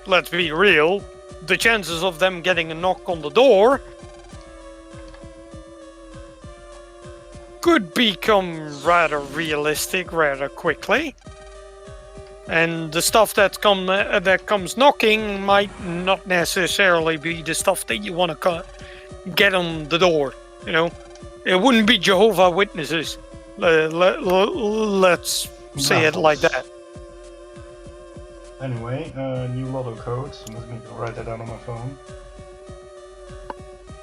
let's be real. The chances of them getting a knock on the door could become rather realistic rather quickly. And the stuff that comes knocking might not necessarily be the stuff that you want to get on the door. You know, it wouldn't be Jehovah's Witnesses. Let's say it like that. Anyway, new lotto codes. Let me write that down on my phone.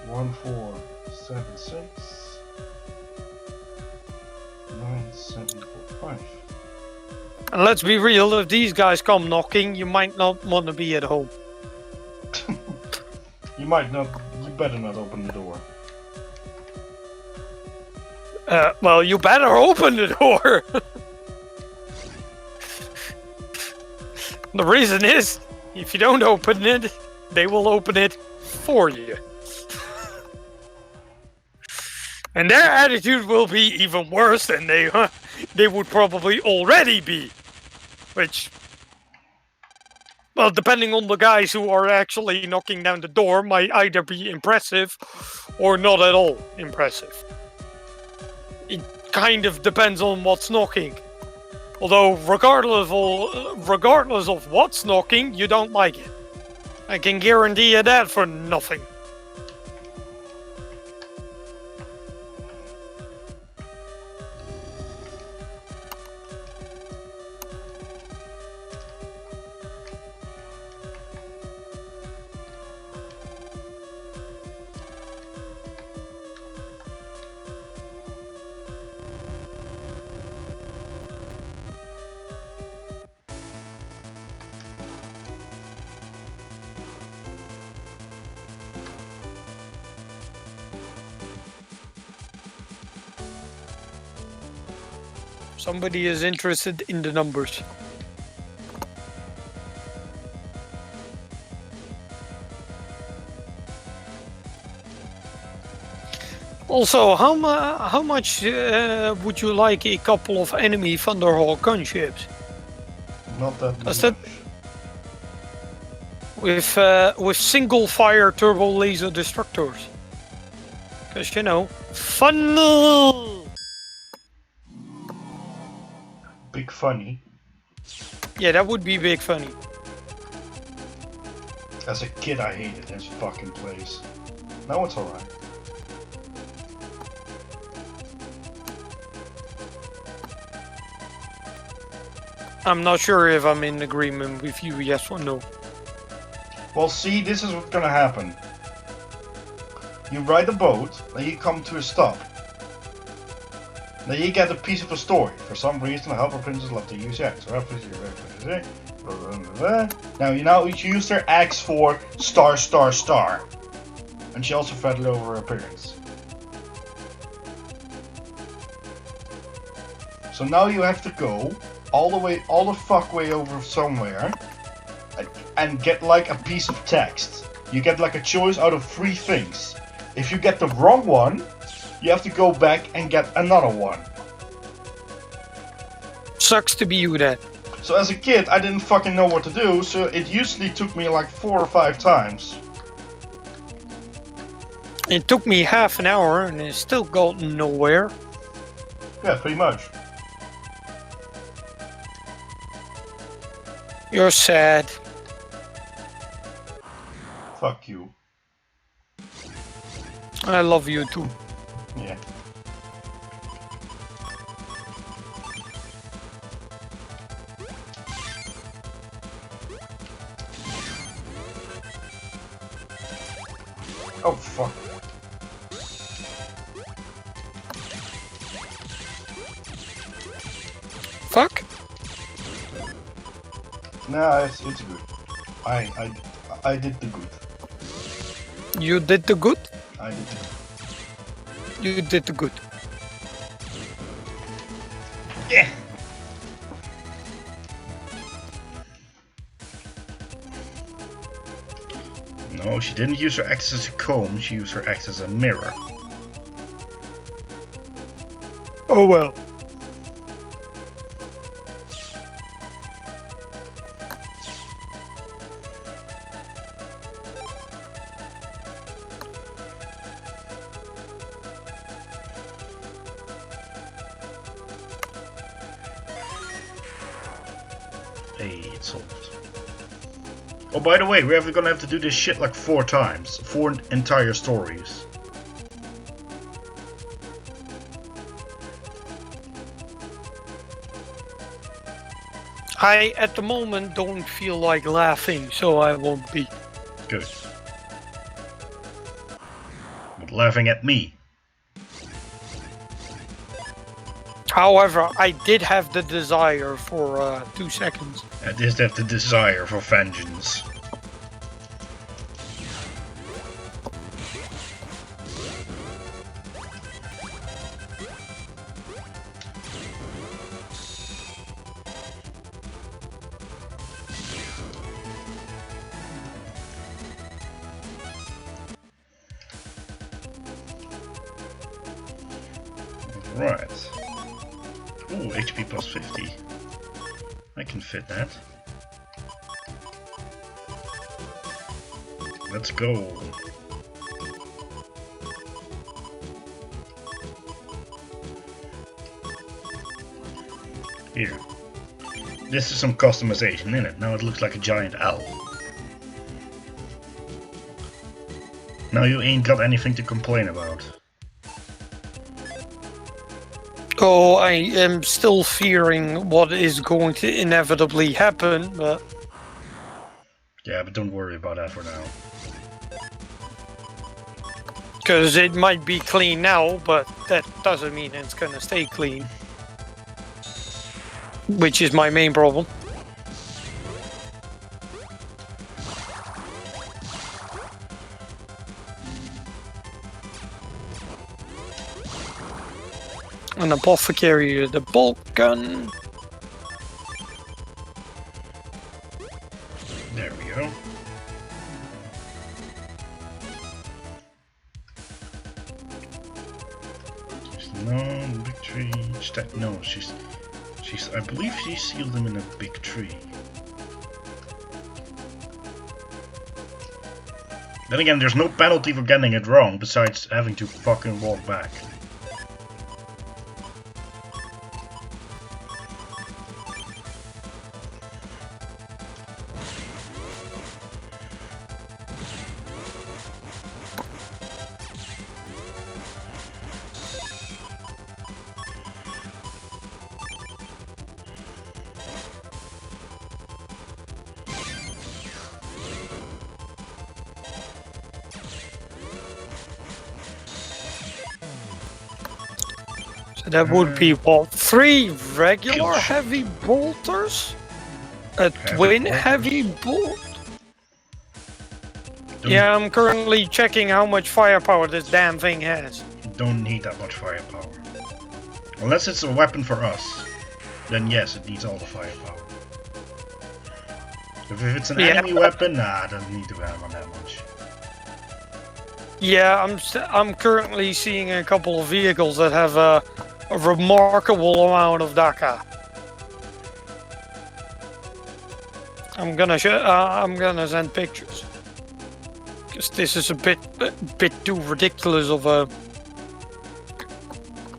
1476 9745. And let's be real, if these guys come knocking, you might not want to be at home. You better not open the door. Well, you better open the door! The reason is, if you don't open it, they will open it for you. And their attitude will be even worse than they would probably already be. Which, well, depending on the guys who are actually knocking down the door, might either be impressive or not at all impressive. It kind of depends on what's knocking. Although, regardless of what's knocking, you don't like it. I can guarantee you that for nothing. Somebody is interested in the numbers. Also, how much would you like a couple of enemy Thunderhawk gunships? Not that Does much. that with single fire turbo laser destructors? Because you know, fun. Big funny. Yeah, that would be big funny. As a kid, I hated this fucking place. Now it's alright. I'm not sure if I'm in agreement with you, yes or no. Well, see, this is what's gonna happen. You ride a boat, then you come to a stop. Then you get a piece of a story. For some reason, the Helper Princess love to use X. Now you use their X for star star star. And she also fretted over her appearance. So now you have to go all the fuck way over somewhere and get like a piece of text. You get like a choice out of 3 things. If you get the wrong one, you have to go back and get another one. Sucks to be you then. So as a kid, I didn't fucking know what to do, so it usually took me like 4 or 5 times. It took me half an hour and it still got nowhere. Yeah, pretty much. You're sad. Fuck you. I love you too. Yeah. Oh fuck. Fuck? Nah, it's good. I did the good. You did the good? I did the good. You did the good. Yeah. No, she didn't use her axe as a comb, she used her axe as a mirror. Oh well. Hey, it's solved. Oh, by the way, we're gonna have to do this shit like 4 times. 4 entire stories. I, at the moment, don't feel like laughing, so I won't be. Good. But laughing at me. However, I did have the desire for 2 seconds. And is that the desire for vengeance? Right. Ooh, HP plus 50. I can fit that. Let's go. Here. This is some customization in it. Now it looks like a giant owl. Now you ain't got anything to complain about. Oh, I am still fearing what is going to inevitably happen, but... Yeah, but don't worry about that for now. Because it might be clean now, but that doesn't mean it's gonna stay clean. Which is my main problem. An apothecary with a bolt gun. There we go. There's no big tree. No, she's. I believe she sealed them in a big tree. Then again, there's no penalty for getting it wrong besides having to fucking walk back. That would be what? 3 regular heavy bolters? A twin heavy bolt? Yeah, I'm currently checking how much firepower this damn thing has. Don't need that much firepower. Unless it's a weapon for us, then yes, it needs all the firepower. If it's an enemy weapon, nah, it doesn't need to have on that much. Yeah, I'm currently seeing a couple of vehicles that have a remarkable amount of DACA. I'm gonna send pictures because this is a bit too ridiculous of a.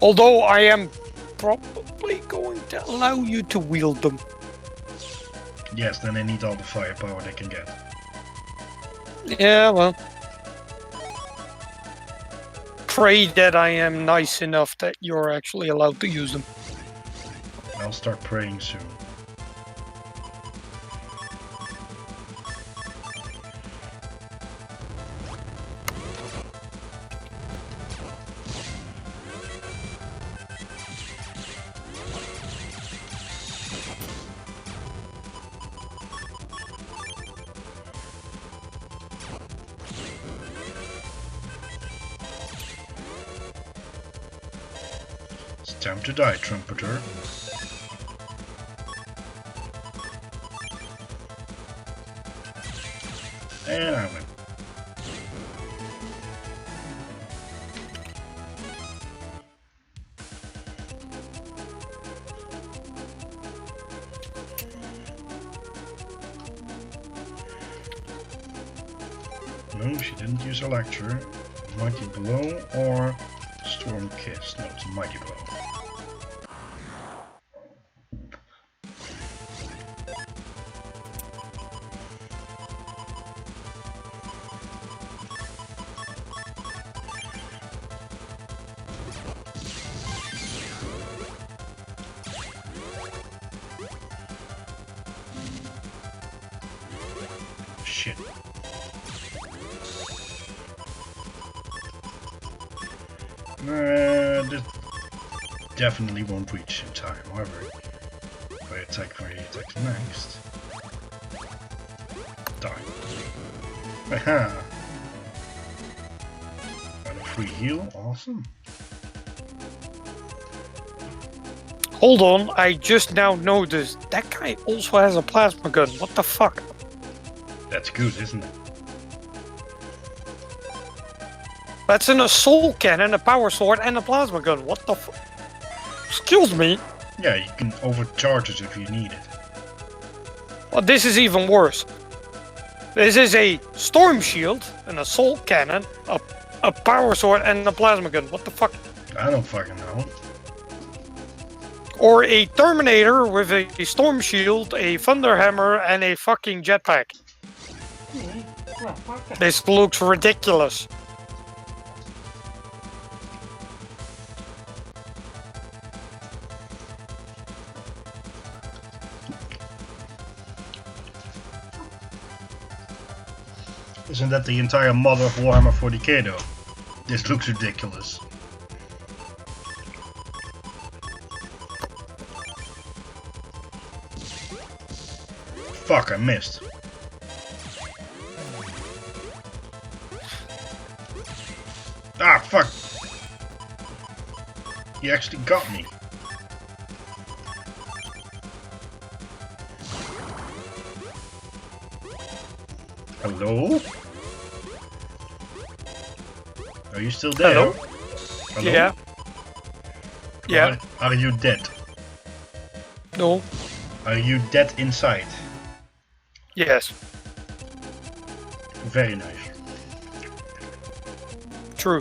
Although I am probably going to allow you to wield them. Yes, then they need all the firepower they can get. Yeah, well. Pray that I am nice enough that you're actually allowed to use them. I'll start praying soon. Time to die, trumpeter. And I win. No, she didn't use a lecture. Mighty Blow or Storm Kiss. No, it's a Mighty Blow. Shit. This definitely won't reach in time. However, if I attack where he attacks next, die. Aha! Got a free heal. Awesome. Hold on, I just now noticed that guy also has a plasma gun. What the fuck? That's good, isn't it? That's an assault cannon, a power sword, and a plasma gun. What the fuck? Excuse me? Yeah, you can overcharge it if you need it. Well, this is even worse. This is a storm shield, an assault cannon, a power sword, and a plasma gun. What the fuck? I don't fucking know. Or a Terminator with a storm shield, a thunder hammer, and a fucking jetpack. This looks ridiculous. Isn't that the entire mother of Warhammer 40k though? This looks ridiculous. Fuck, I missed. Ah, fuck! He actually got me. Hello? Are you still there? Hello? Hello? Yeah. Yeah. Are you dead? No. Are you dead inside? Yes. Very nice. True.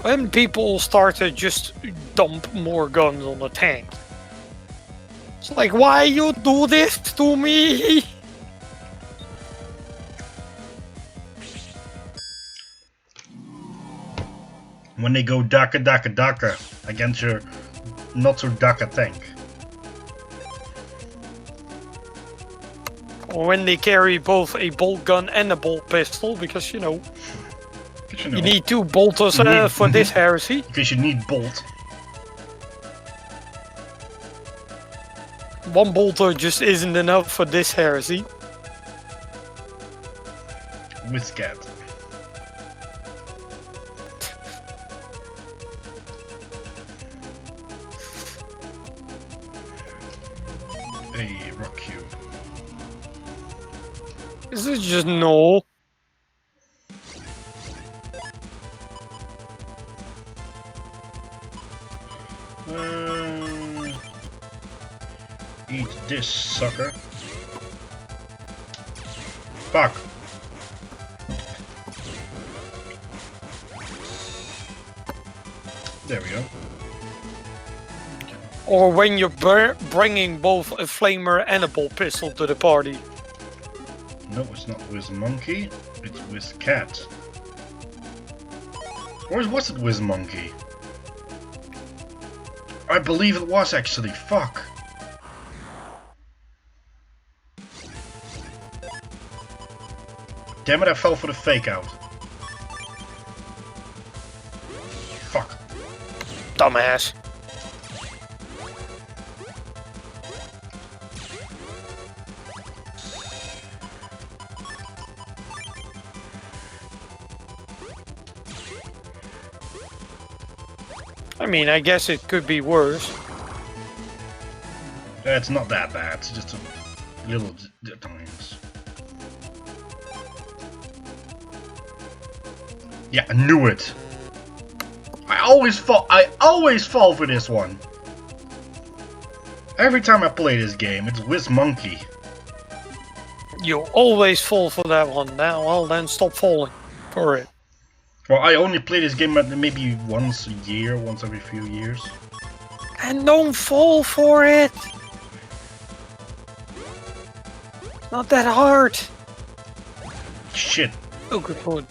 When people start to just dump more guns on the tank. It's like, why you do this to me? When they go daka daka daka against your not so daka tank. Or when they carry both a bolt gun and a bolt pistol, because you know, you need two bolters for this heresy. Because you need bolt. One bolter just isn't enough for this heresy. With scat. Hey, rock cube. Is it just no? Eat this, sucker. Fuck. There we go. Or when you're bringing both a flamer and a bolt pistol to the party. No, it's not with monkey, it's with cat. Or was it with monkey? I believe it was actually, fuck. Damn it, I fell for the fake out. Fuck. Dumbass. I mean, I guess it could be worse. It's not that bad, it's just a little times. Yeah, I knew it. I always fall for this one. Every time I play this game, it's with monkey. You always fall for that one. Now, well, then stop falling for it. Well, I only play this game maybe once a year, once every few years. And don't fall for it. Not that hard. Shit. Oh, good point.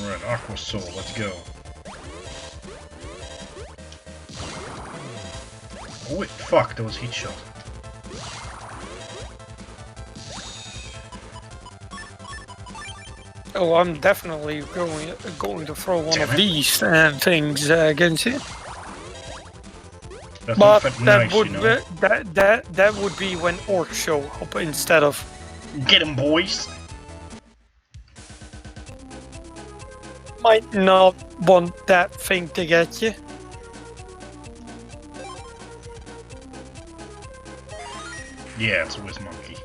Alright, Aqua Soul, let's go. Oh wait, fuck, that was heat shot. Oh, I'm definitely going to throw one of these things against it. That's But not that nice, would you know? that would be when orcs show up instead of. Get 'em, boys! Might not want that thing to get you. Yeah, it's with monkey.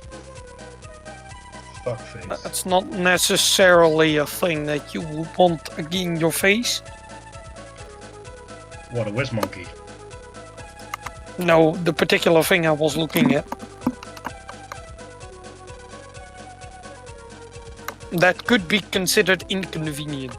Fuckface. That's not necessarily a thing that you would want in your face. What, a whiz monkey? No, the particular thing I was looking at. That could be considered inconvenient.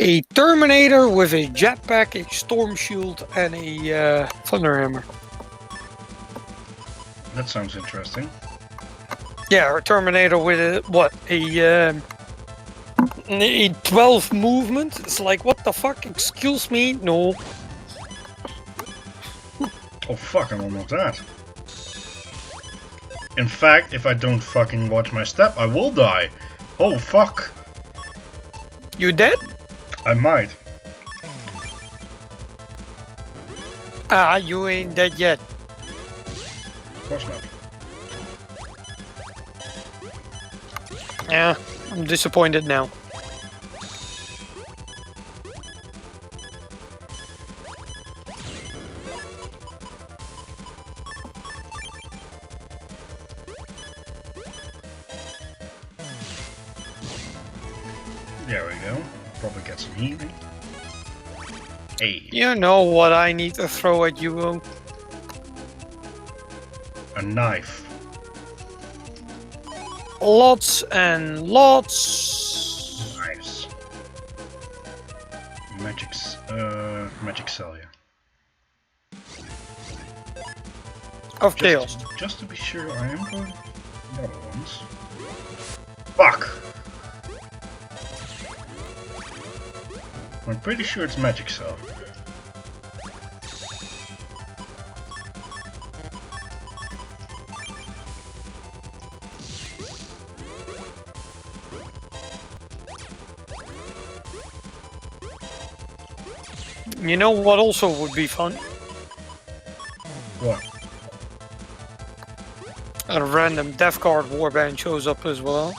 A Terminator with a jetpack, a storm shield, and a thunder hammer. That sounds interesting. Yeah, a Terminator with a what? A 12 movement. It's like, what the fuck? Excuse me? No. Oh fuck, I'm almost that. In fact, if I don't fucking watch my step, I will die. Oh fuck. You dead? I might. Ah, you ain't dead yet. Of course not. Yeah, I'm disappointed now. There we go. Probably get some healing. Hey. You know what I need to throw at you, Will? A knife. Lots and lots. Nice. Magic cell, yeah. Of chaos. Just to be sure, I am going the other ones. Fuck! I'm pretty sure it's magic cell. You know what also would be fun? What? A random Death Guard warband shows up as well.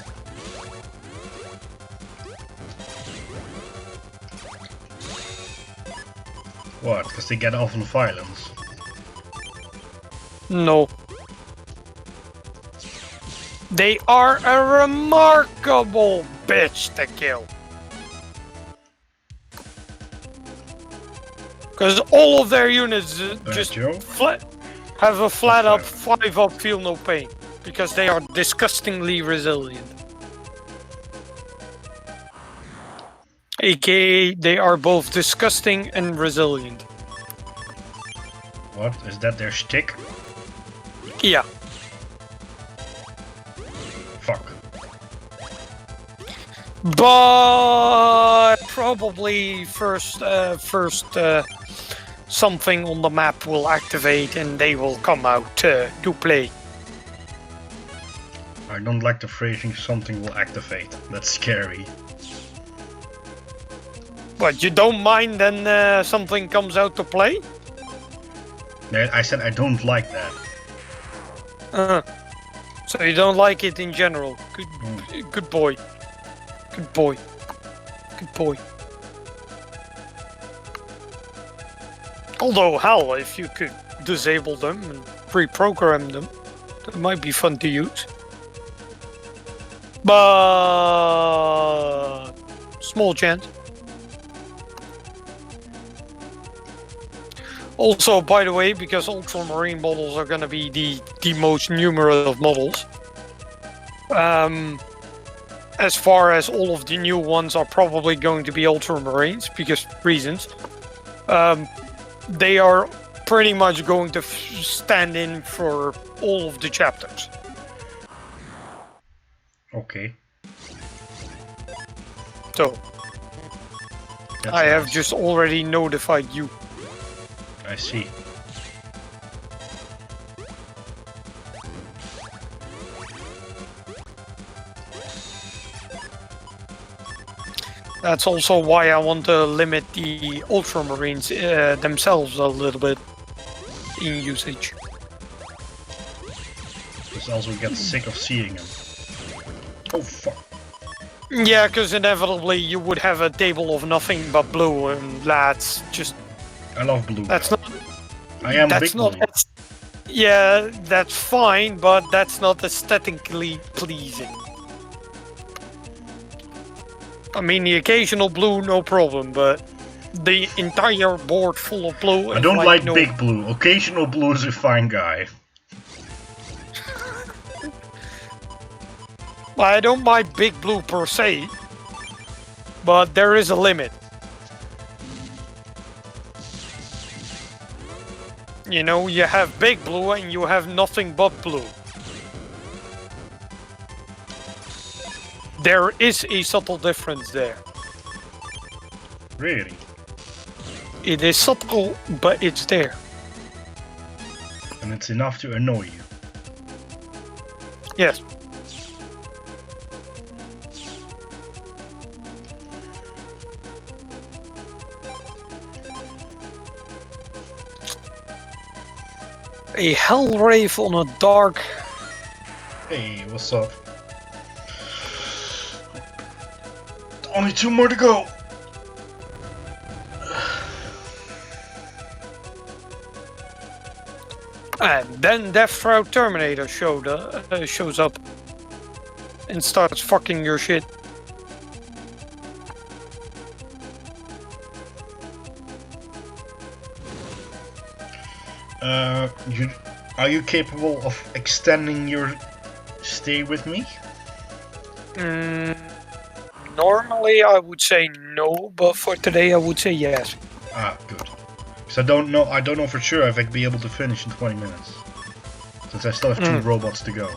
What? Because they get off on violence. No. They are a remarkable bitch to kill. Because all of their units just have a flat up 5-up feel no pain. Because they are disgustingly resilient. AKA, they are both disgusting and resilient. What? Is that their shtick? Yeah. Fuck. But probably first something on the map will activate and they will come out to play. I don't like the phrasing something will activate. That's scary. But you don't mind then something comes out to play? I said I don't like that. So you don't like it in general. Good boy. Good boy. Good boy. Although, hell, if you could disable them and pre-program them, that might be fun to use. But small chance. Also, by the way, because Ultramarine models are going to be the most numerous of models, as far as all of the new ones are probably going to be Ultramarines, because reasons, they are pretty much going to stand in for all of the chapters. Okay. So, That's I have nice. just already notified you. I see. That's also why I want to limit the Ultramarines themselves a little bit in usage. Because else we get sick of seeing them. Oh fuck. Yeah, because inevitably you would have a table of nothing but blue, and that's just... I love blue. That's not... I am That's big not... blue. Yeah, that's fine, but that's not aesthetically pleasing. I mean, the occasional blue, no problem, but the entire board full of blue I is don't like like no. big blue. Occasional blue is a fine guy. I don't mind big blue per se, but there is a limit. You know, you have big blue and you have nothing but blue. There is a subtle difference there. Really? It is subtle, but it's there. And it's enough to annoy you. Yes. A Hellrave on a dark. Hey, what's up? Only 2 more to go. And then Death Throat Terminator shows up and starts fucking your shit. Are you capable of extending your stay with me? Normally I would say no, but for today I would say yes. Ah, good. Because I don't know for sure if I'd be able to finish in 20 minutes. Since I still have 2 robots to go.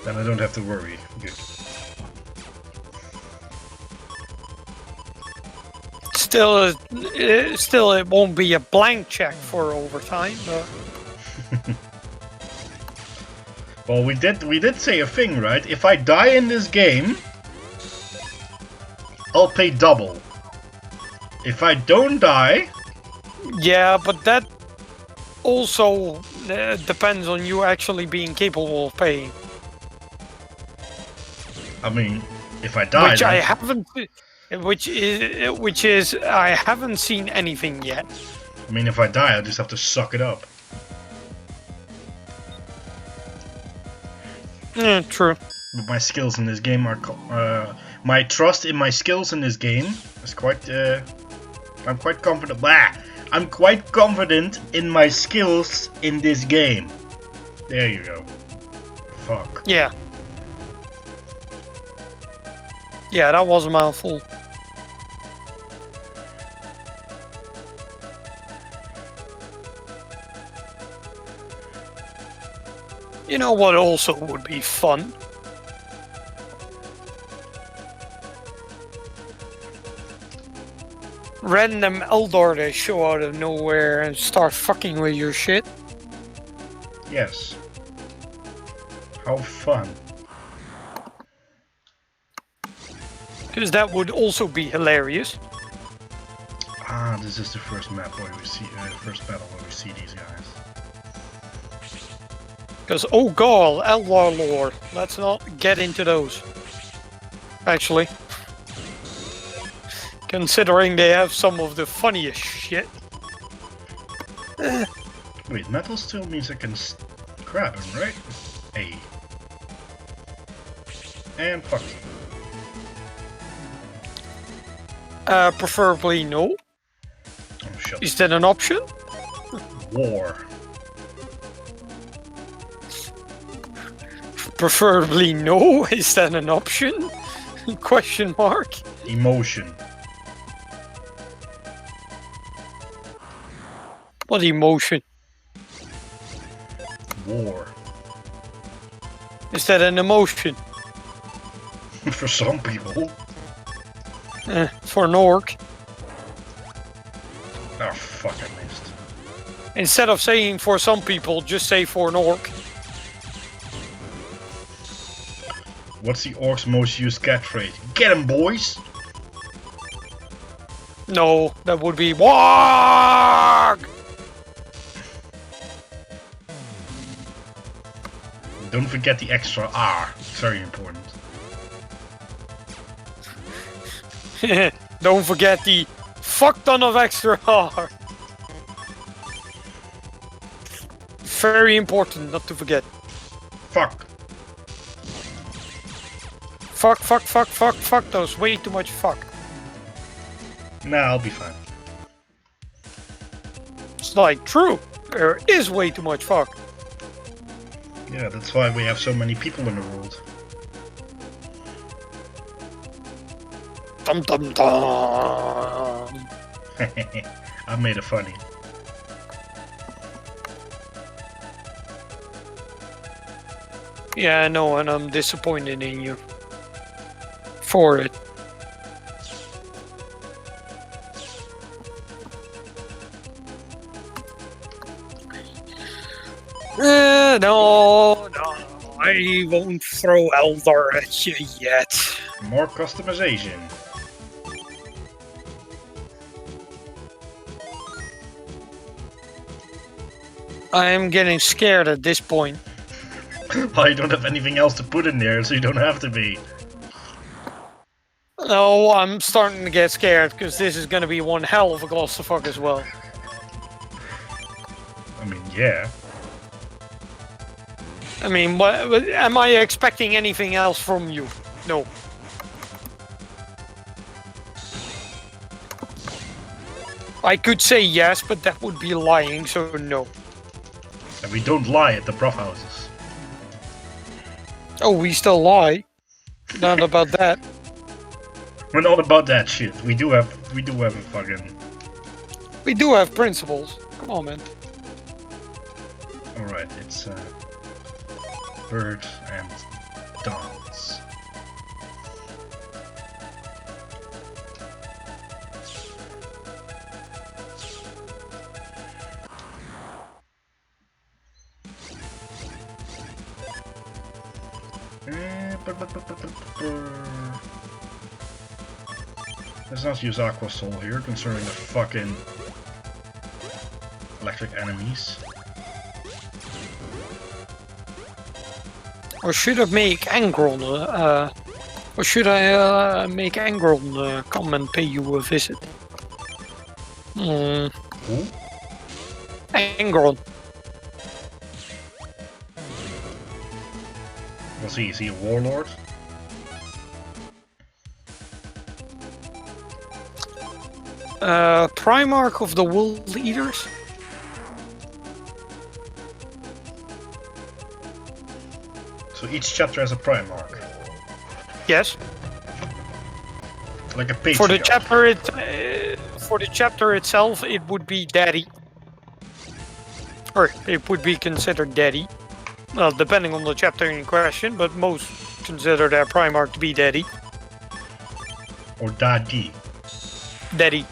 Then I don't have to worry. Good. Still, it won't be a blank check for overtime, but... Well, we did say a thing, right? If I die in this game, I'll pay double. If I don't die... Yeah, but that also depends on you actually being capable of paying. I mean, if I die... Which I haven't... Which is... I haven't seen anything yet. I mean, if I die, I just have to suck it up. Yeah, true. But my skills in this game are... my trust in my skills in this game is quite... I'm quite confident... Blah! I'm quite confident in my skills in this game. There you go. Fuck. Yeah. Yeah, that was a mouthful. You know what also would be fun? Random Eldar that show out of nowhere and start fucking with your shit. Yes. How fun. Because that would also be hilarious. Ah, this is the first map where we see, first battle where we see these guys. Because, oh god, Eldar lore. Let's not get into those. Actually. Considering they have some of the funniest shit. Wait, metal still means I can grab him, right? A. And fuck. Preferably no. Oh, shit. Is that an option? War. Preferably no. Is that an option? Question mark. Emotion. What emotion? War. Is that an emotion? For some people. For an orc. Oh fuck, I missed. Instead of saying for some people, just say for an orc. What's the orc's most used catchphrase? Get 'em, boys! No, that would be WARG! Don't forget the extra R. It's very important. Don't forget the fuck ton of extra R. Very important not to forget. Fuck. Fuck those. Way too much fuck. Nah, I'll be fine. It's like, true. There is way too much fuck. Yeah, that's why we have so many people in the world. Dum dum dum. I made it funny. Yeah, I know, and I'm disappointed in you. For it. No, I won't throw Eldar at you yet. More customization. I am getting scared at this point. I don't have anything else to put in there, so you don't have to be. No, I'm starting to get scared, because this is going to be one hell of a clusterfuck as well. I mean, yeah. I mean, what, am I expecting anything else from you? No. I could say yes, but that would be lying, so no. And we don't lie at the prof houses. Oh, we still lie. Not about that. We're not about that shit. We do have a fucking... We do have principles. Come on, man. Alright, it's bird and dance. Let's not use Aqua Soul here, concerning the fucking electric enemies. Or should I make Angron, or should I make Angron come and pay you a visit? Who? Angron. Was he? Is he a warlord? Primarch of the World Eaters? So each chapter has a Primarch. Yes. Like a patriarch. For the chapter itself, it would be Daddy. Or it would be considered Daddy. Well, depending on the chapter in question, but most consider their Primarch to be Daddy. Or Daddy. Daddy.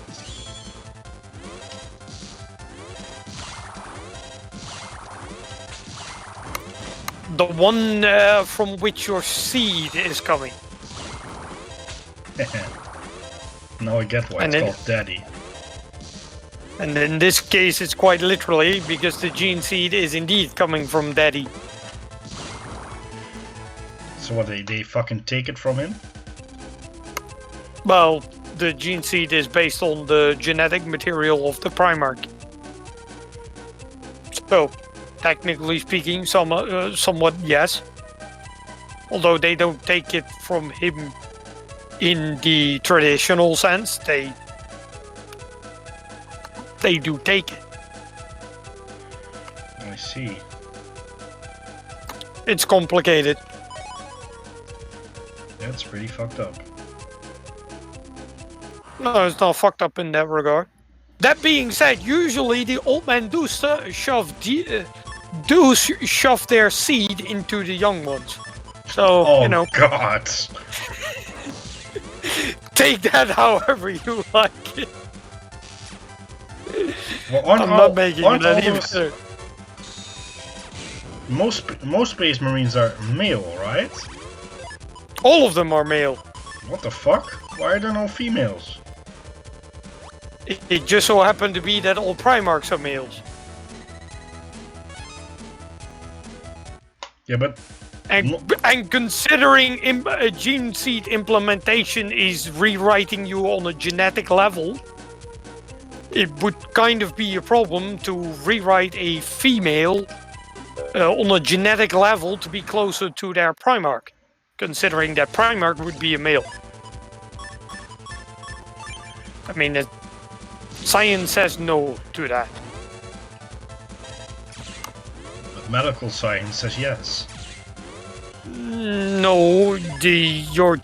The one from which your seed is coming. Now I get why And it's then- called Daddy. And in this case, it's quite literally, because the gene seed is indeed coming from Daddy. So what, they fucking take it from him? Well, the gene seed is based on the genetic material of the Primarch. So, technically speaking, somewhat yes. Although they don't take it from him in the traditional sense, they do take it. I see. It's complicated. That's pretty fucked up. No, it's not fucked up in that regard. That being said, usually the old men do shove their seed into the young ones. So, Oh, you know, God! take that however you like it. Well, I'm not making it any better. Most Space Marines are male, right? All of them are male. What the fuck? Why are there no females? It just so happened to be that all Primarchs are males. Yeah, but... And considering a gene seed implementation is rewriting you on a genetic level, it would kind of be a problem to rewrite a female on a genetic level to be closer to their Primarch, considering that Primarch would be a male. I mean, science says no to that. But medical science says yes. No, your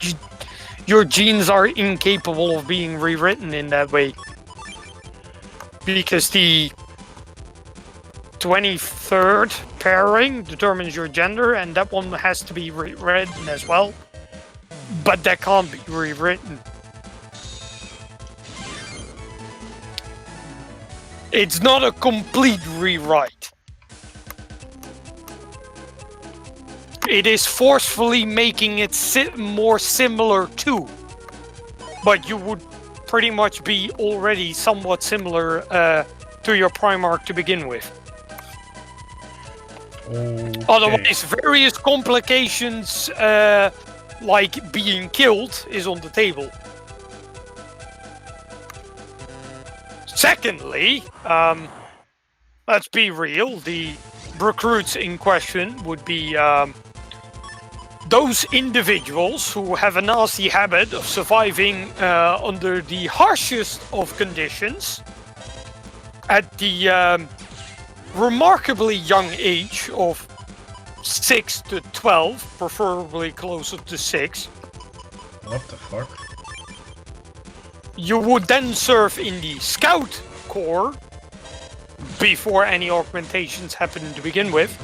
genes are incapable of being rewritten in that way. Because the 23rd pairing determines your gender, and that one has to be rewritten as well. But that can't be rewritten. It's not a complete rewrite. It is forcefully making it more similar to. But you would pretty much be already somewhat similar to your Primarch to begin with. Okay. Otherwise, various complications like being killed is on the table. Secondly, let's be real, the recruits in question would be those individuals who have a nasty habit of surviving under the harshest of conditions at the remarkably young age of 6 to 12, preferably closer to 6. What the fuck? You would then serve in the Scout Corps before any augmentations happen to begin with.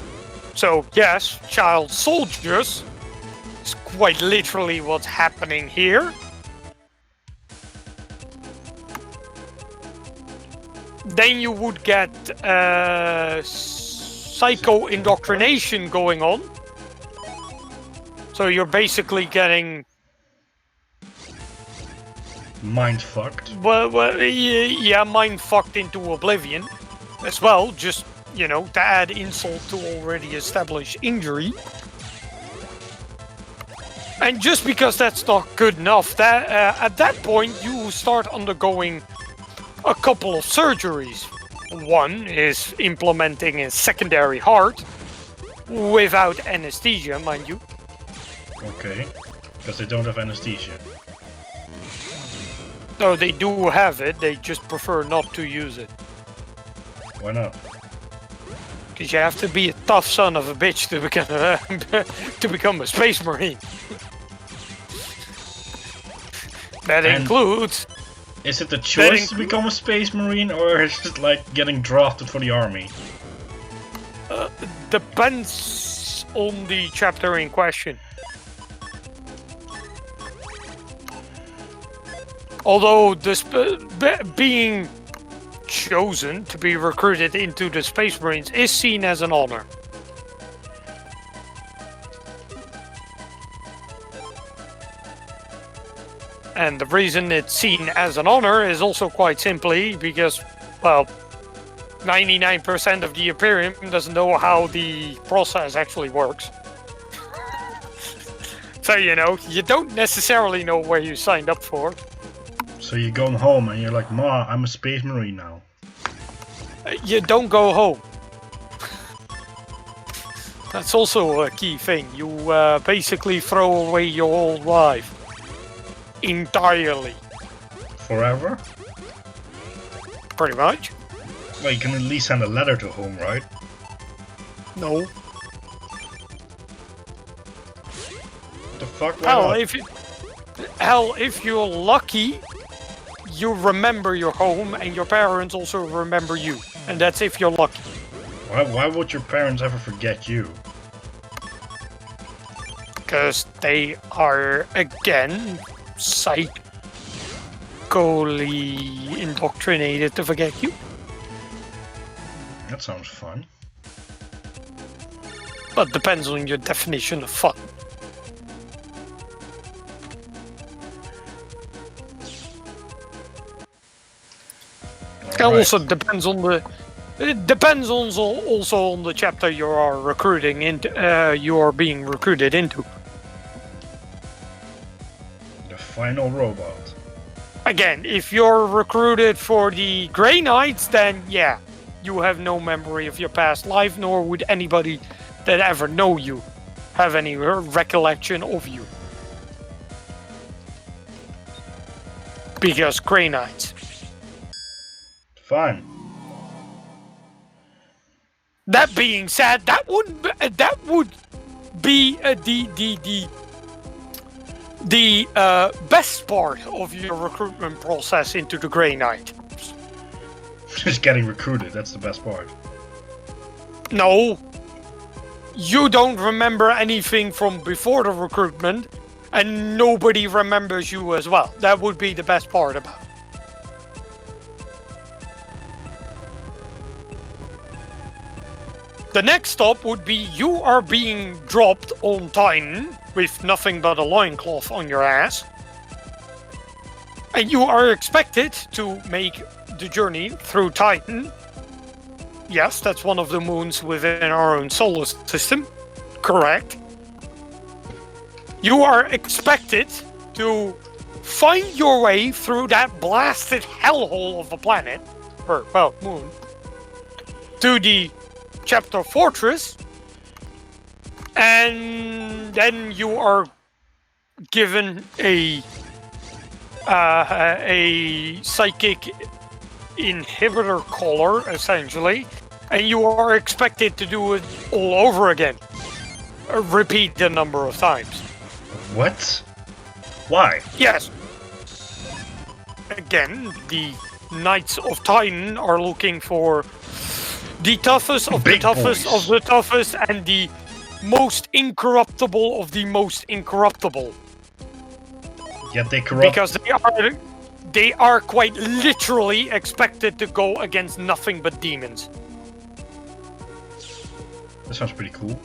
So yes, child soldiers is quite literally what's happening here. Then you would get psycho-indoctrination going on. So you're basically getting... Mind-fucked. Well, yeah, mind-fucked into oblivion as well, just, you know, to add insult to already established injury. And just because that's not good enough, that at that point you start undergoing a couple of surgeries. One is implementing a secondary heart without anesthesia, mind you. Okay, because they don't have anesthesia. No, they do have it, they just prefer not to use it. Why not? Because you have to be a tough son of a bitch to become a space marine. That includes... Is it a choice to become a space marine, or is it like getting drafted for the army? Depends on the chapter in question. Although being chosen to be recruited into the Space Marines is seen as an honor. And the reason it's seen as an honor is also quite simply because, well, 99% of the Imperium doesn't know how the process actually works. So, you know, you don't necessarily know where you signed up for. So you're going home and you're like, Ma, I'm a space marine now. You don't go home. That's also a key thing. You basically throw away your whole life. Entirely. Forever? Pretty much. Well, you can at least send a letter to home, right? No. The fuck? Why Hell, if you're lucky, you remember your home and your parents also remember you. And that's if you're lucky. Why would your parents ever forget you? Because they are, again, psychically indoctrinated to forget you. That sounds fun. But depends on your definition of fun. It also depends on It depends also on the chapter you are recruiting into. You are being recruited into. The final robot. Again, if you're recruited for the Grey Knights, then yeah, you have no memory of your past life, nor would anybody that ever know you have any recollection of you. Because Grey Knights. Fine. That being said, that would be the best part of your recruitment process into the Grey Knight. Just getting recruited, that's the best part. No. You don't remember anything from before the recruitment, and nobody remembers you as well. That would be the best part about it. The next stop would be you are being dropped on Titan with nothing but a loincloth on your ass. And you are expected to make the journey through Titan. Yes, that's one of the moons within our own solar system. Correct. You are expected to find your way through that blasted hellhole of a planet, or, well, moon, to the Chapter Fortress, and then you are given a psychic inhibitor collar, essentially, and you are expected to do it all over again. Repeat the number of times. What? Why? Yes. Again, the Knights of Titan are looking for the toughest of Big the toughest boys. of the toughest and the most incorruptible of the most incorruptible. Yet they corrupt. Because they are quite literally expected to go against nothing but demons. That sounds pretty cool.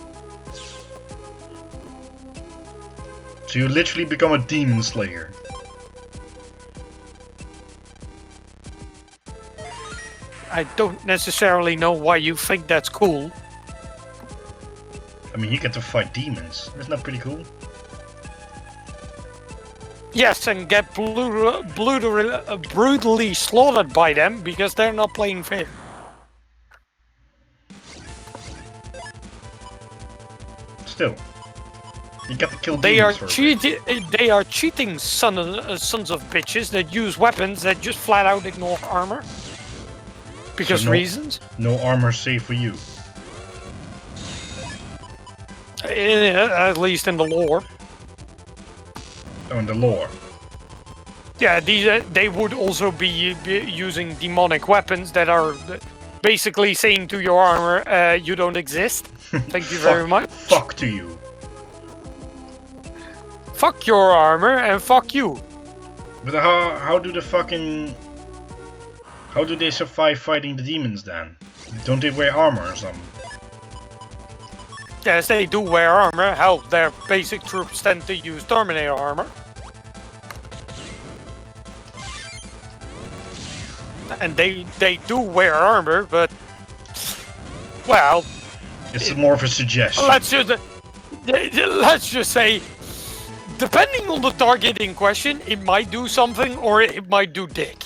So you literally become a demon slayer. I don't necessarily know why you think that's cool. I mean, you get to fight demons. Isn't that pretty cool? Yes, and get brutally slaughtered by them because they're not playing fair. Still, you get to kill They are demons for a bit. They are cheating sons of bitches that use weapons that just flat out ignore armor. Because So no- reasons. No armor safe for you. At least in the lore. Oh, in the lore. Yeah, they would also be using demonic weapons that are basically saying to your armor, you don't exist. Thank you very much. Fuck to you. Fuck your armor and fuck you. But how do the fucking... How do they survive fighting the demons then? Don't they wear armor or something? Yes, they do wear armor. Hell, their basic troops tend to use Terminator armor. And they do wear armor, but... Well... It's more of a suggestion. Let's just say... Depending on the target in question, it might do something or it might do dick.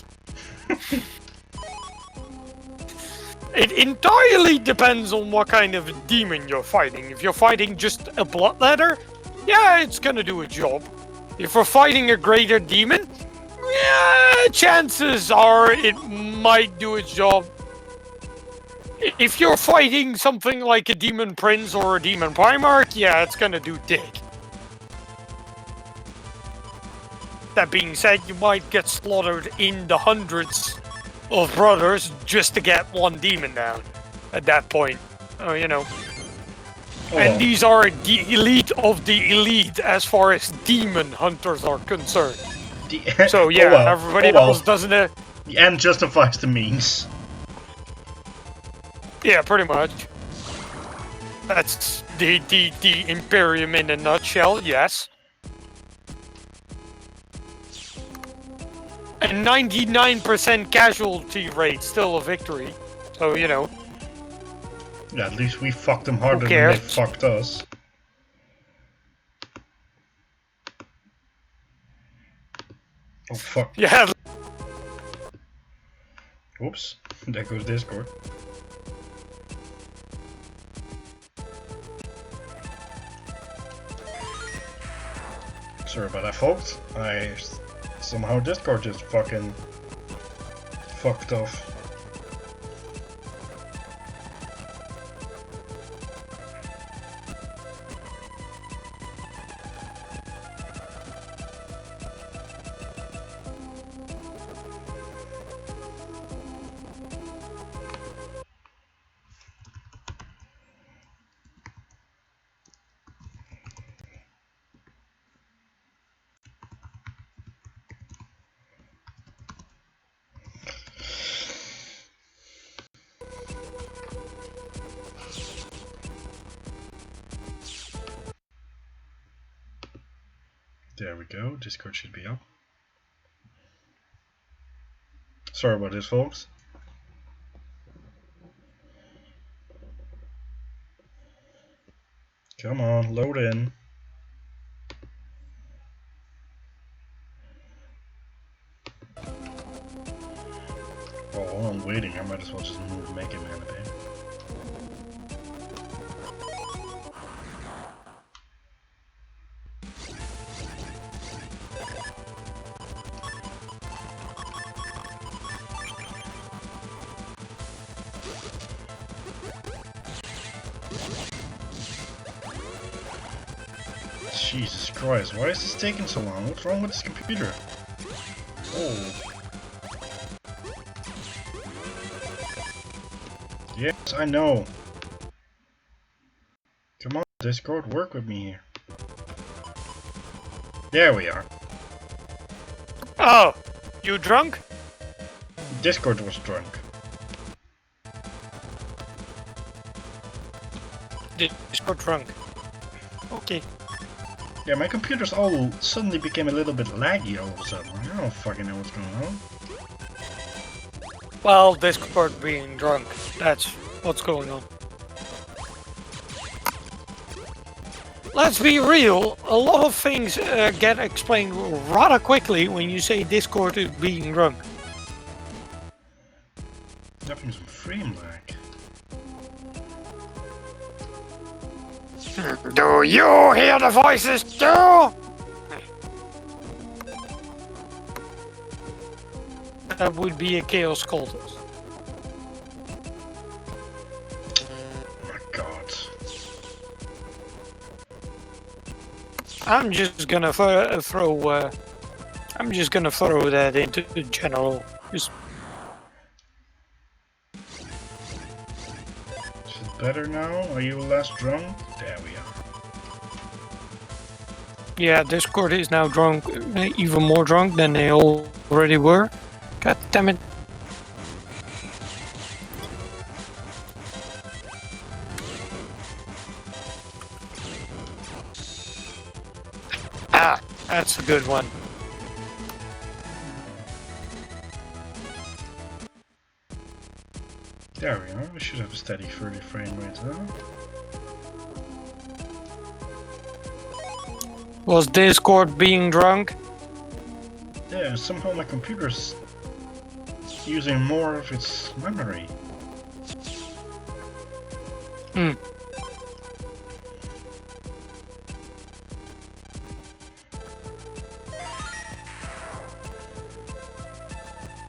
It entirely depends on what kind of demon you're fighting. If you're fighting just a bloodletter, yeah, it's gonna do a job. If we're fighting a greater demon, yeah, chances are it might do its job. If you're fighting something like a demon prince or a demon primarch, yeah, it's gonna do dick. That being said, you might get slaughtered in the hundreds of brothers just to get one demon down at that point. Oh, you know. Oh, And well. these are the elite of the elite as far as demon hunters are concerned. So yeah, Oh, well. everybody Oh, well. else doesn't... The end justifies the means. Yeah, pretty much. That's the Imperium in a nutshell, yes. And 99% casualty rate, still a victory. So, you know. Yeah, at least we fucked them harder than cares? they fucked us. Oh fuck. Yeah. Oops. There goes Discord. Sorry about that, folks. Somehow Discord just fucking fucked off. There we go, Discord should be up. Sorry about this, folks. Come on, load in. Well, while I'm waiting, I might as well just move Megaman a bit. Jesus Christ, why is this taking so long? What's wrong with this computer? Oh. Yes, I know. Come on, Discord, work with me here. There we are. Oh, you drunk? Discord was drunk. Discord drunk. Okay. Yeah, my computers all suddenly became a little bit laggy all of a sudden. I don't fucking know what's going on. Well, Discord being drunk. That's what's going on. Let's be real, a lot of things get explained rather quickly when you say Discord is being drunk. Having some frame lag. Do you hear the voices too? That would be a Chaos Cultist. Oh my god. I'm just gonna throw. I'm just gonna throw that into the general. Just Is it better now? Are you less drunk? There we are. yeah, Discord is now drunk, even more drunk than they already were. God damn it! Ah, that's a good one. There we are. We should have a steady 30 frame rate now. Was Discord being drunk? Yeah, somehow my computer's using more of its memory. Hmm.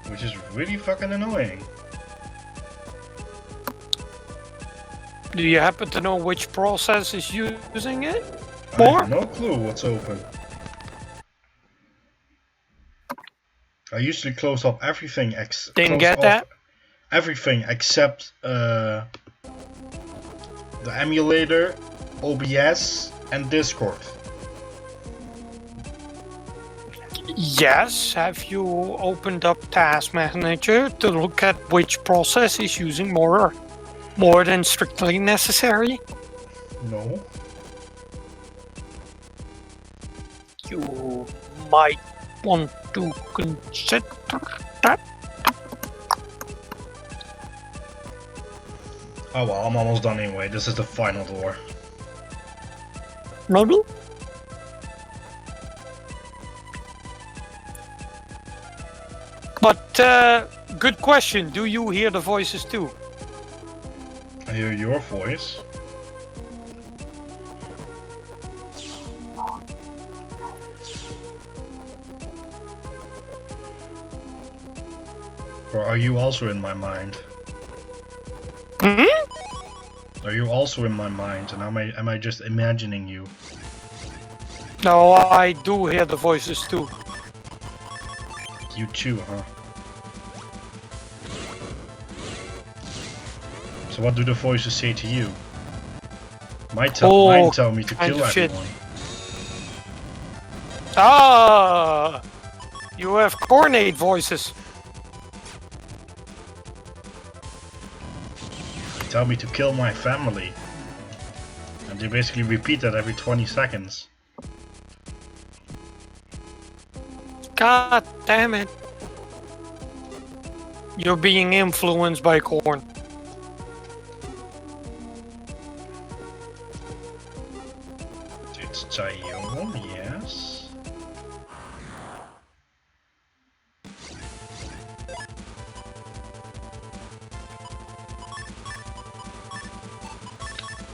Which is really fucking annoying. Do you happen to know which process is using it? I More? have no clue what's open. I usually close up everything Didn't get that? everything except the emulator, OBS, and Discord. Yes. Have you opened up Task Manager to look at which process is using more than strictly necessary? No. You might want to consider that. Oh well, I'm almost done anyway. This is the final door. Maybe? But, good question. Do you hear the voices too? I hear your voice. Or are you also in my mind? Hmm? Are you also in my mind, and am I just imagining you? No, I do hear the voices too. You too, huh? So what do the voices say to you? Mine tell me to kind kill of shit. everyone. Ah! You have coordinate voices. Tell me to kill my family. And they basically repeat that every 20 seconds. God damn it. You're being influenced by corn. It's Tayo, yes.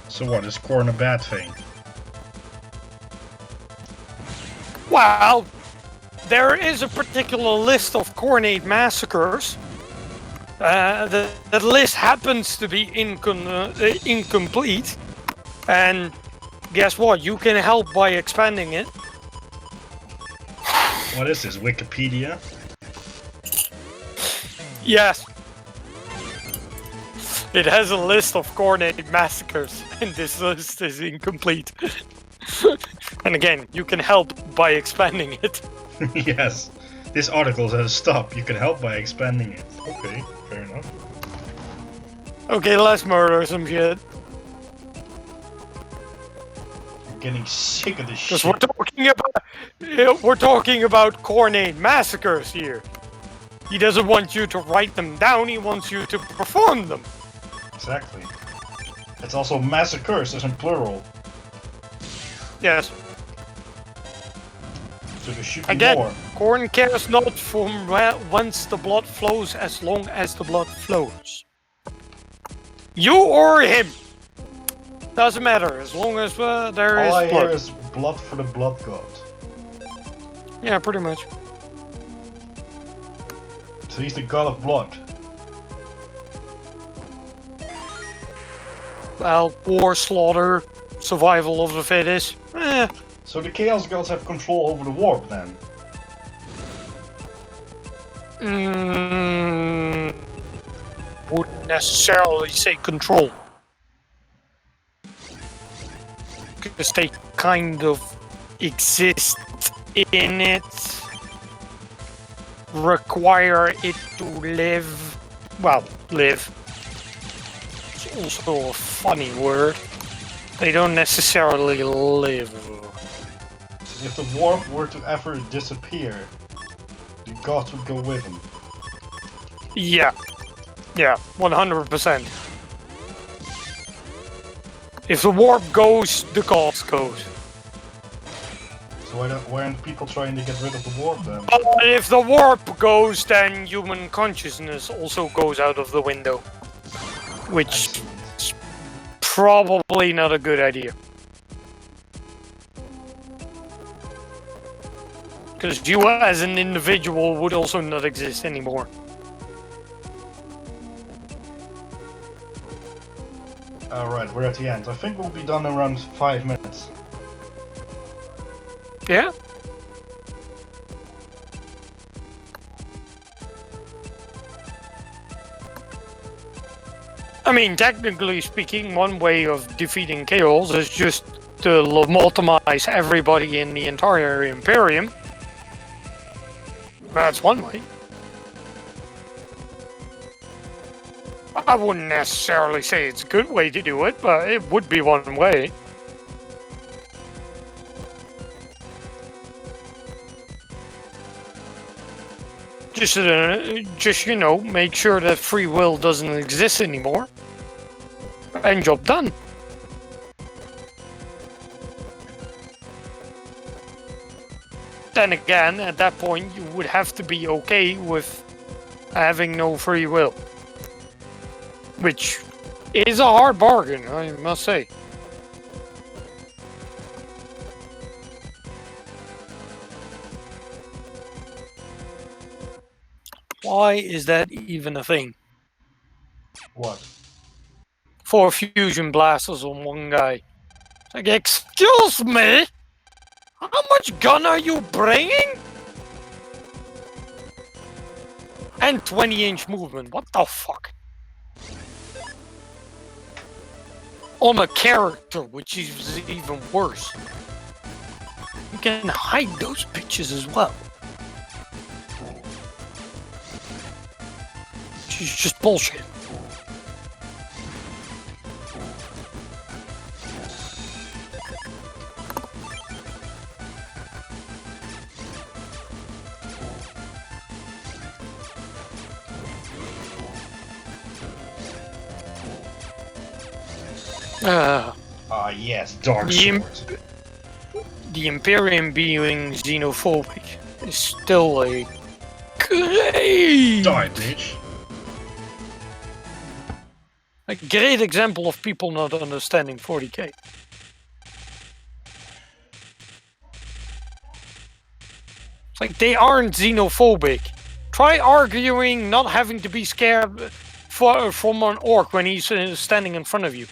So what, is corn a bad thing? Well, there is a particular list of coordinate massacres. The list happens to be incomplete. And guess what? You can help by expanding it. What is this, Wikipedia? Yes. It has a list of coordinate massacres, and this list is incomplete. And again, you can help by expanding it. Yes. This article says stop, you can help by expanding it. Okay, fair enough. Okay, let's murder some shit. I'm getting sick of this shit. Because we're talking about coordinate massacres here. He doesn't want you to write them down, he wants you to perform them. Exactly. It's also massacres, as in plural. Yes. So there should be Again, more. corn cares not from whence the blood flows as long as the blood flows. You or him. Doesn't matter, as long as there is All I blood. hear is blood for the blood god. Yeah, pretty much. So he's the god of blood. Well, war, slaughter, survival of the fittest. So the chaos gods have control over the warp then? Wouldn't necessarily say control. Because they kind of exist in it. Require it to live. Well, live. It's also a funny word. They don't necessarily live. If the warp were to ever disappear, the gods would go with him. Yeah. Yeah, 100%. If the warp goes, the gods goes. So why aren't people trying to get rid of the warp then? But if the warp goes, then human consciousness also goes out of the window. Which is probably not a good idea. Because you as an individual would also not exist anymore. Alright, we're at the end. I think we'll be done in around 5 minutes. Yeah? I mean, technically speaking, one way of defeating Chaos is just to lobotomize everybody in the entire Imperium. That's one way. I wouldn't necessarily say it's a good way to do it, but it would be one way. Just you know, make sure that free will doesn't exist anymore. And job done. Then again, at that point, you would have to be okay with having no free will. Which is a hard bargain, I must say. Why is that even a thing? What? 4 fusion blasters on one guy. Like, excuse me? How much gun are you bringing? And 20-inch movement, what the fuck? On a character, which is even worse. You can hide those bitches as well. Which is just bullshit. Yes, dark sword. The Imperium being xenophobic is still a great... Die, bitch. A great example of people not understanding 40k. It's like they aren't xenophobic. Try arguing not having to be scared from an orc when he's standing in front of you.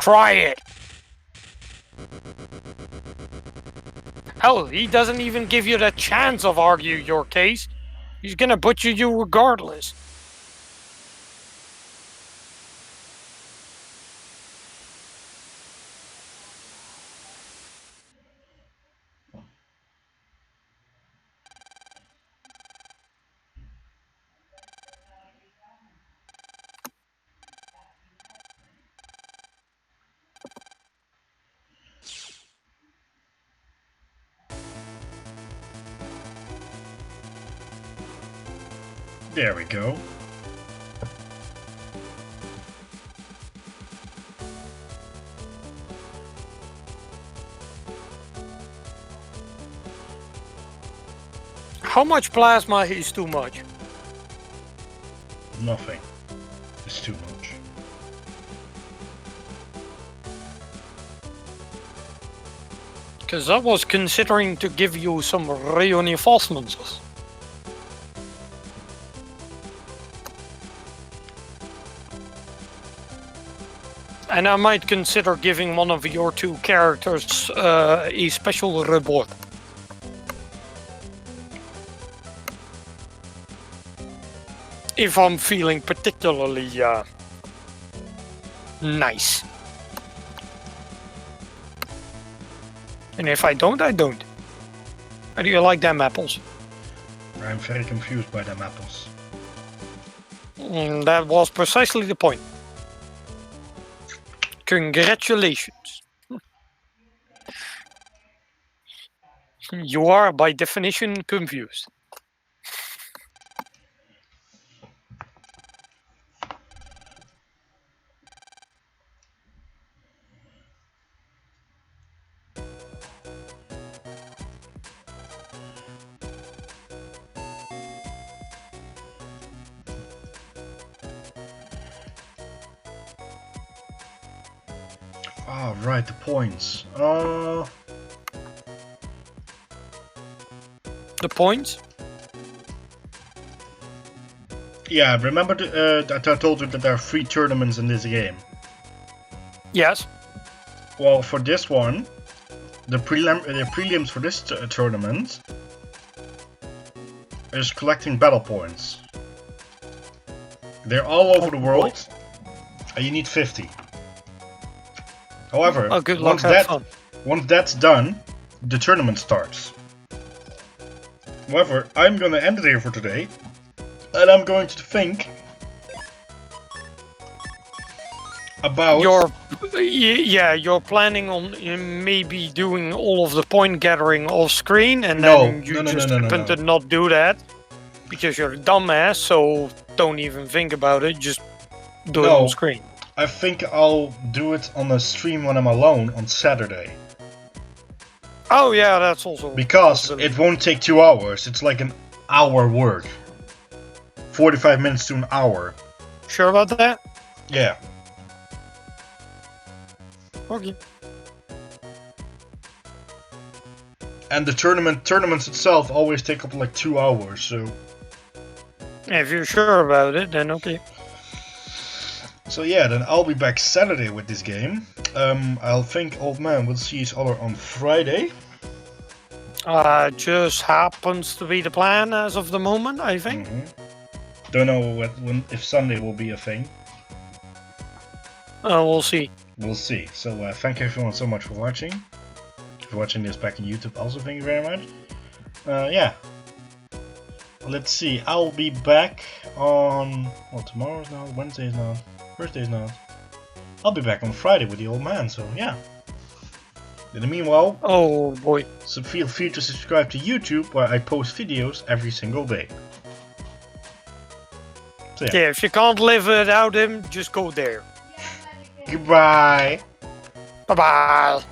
Try it. Hell, he doesn't even give you the chance of argue your case. He's gonna butcher you regardless. There we go. How much plasma is too much? Nothing. It's too much. Because I was considering to give you some reinforcements. And I might consider giving one of your 2 characters a special reward. If I'm feeling particularly nice. And if I don't, I don't. How do you like them apples? I'm very confused by them apples. That was precisely the point. Congratulations. You are, by definition, confused. Ah, right, the points. The points? Yeah, remember that I told you that there are 3 tournaments in this game? Yes. Well, for this one, the prelims for this tournament is collecting battle points. They're all over the world, and you need 50. However, good luck, have fun. Once that's done, the tournament starts. However, I'm gonna end it here for today, and I'm going to think about... You're planning on maybe doing all of the point gathering off screen, and then you just happen to not do that because you're a dumbass, so don't even think about it, just do it on screen. I think I'll do it on a stream when I'm alone on Saturday. Oh yeah, that's also Because it won't take 2 hours, it's like an hour work. 45 minutes to an hour. Sure about that? Yeah. Okay. And the tournaments itself always take up like 2 hours, so... If you're sure about it, then okay. So yeah, then I'll be back Saturday with this game. I'll think Old Man will see each other on Friday. Just happens to be the plan as of the moment, I think. Don't know if Sunday will be a thing. We'll see. We'll see. So thank you everyone so much for watching. If you're watching this back on YouTube, also thank you very much. Yeah. Let's see. I'll be back on... Well, tomorrow's not, Wednesday's not, Thursday's not. I'll be back on Friday with the Old Man, so yeah. In the meanwhile, oh boy, so feel free to subscribe to YouTube where I post videos every single day. So yeah, if you can't live without him, just go there. Goodbye. Bye bye.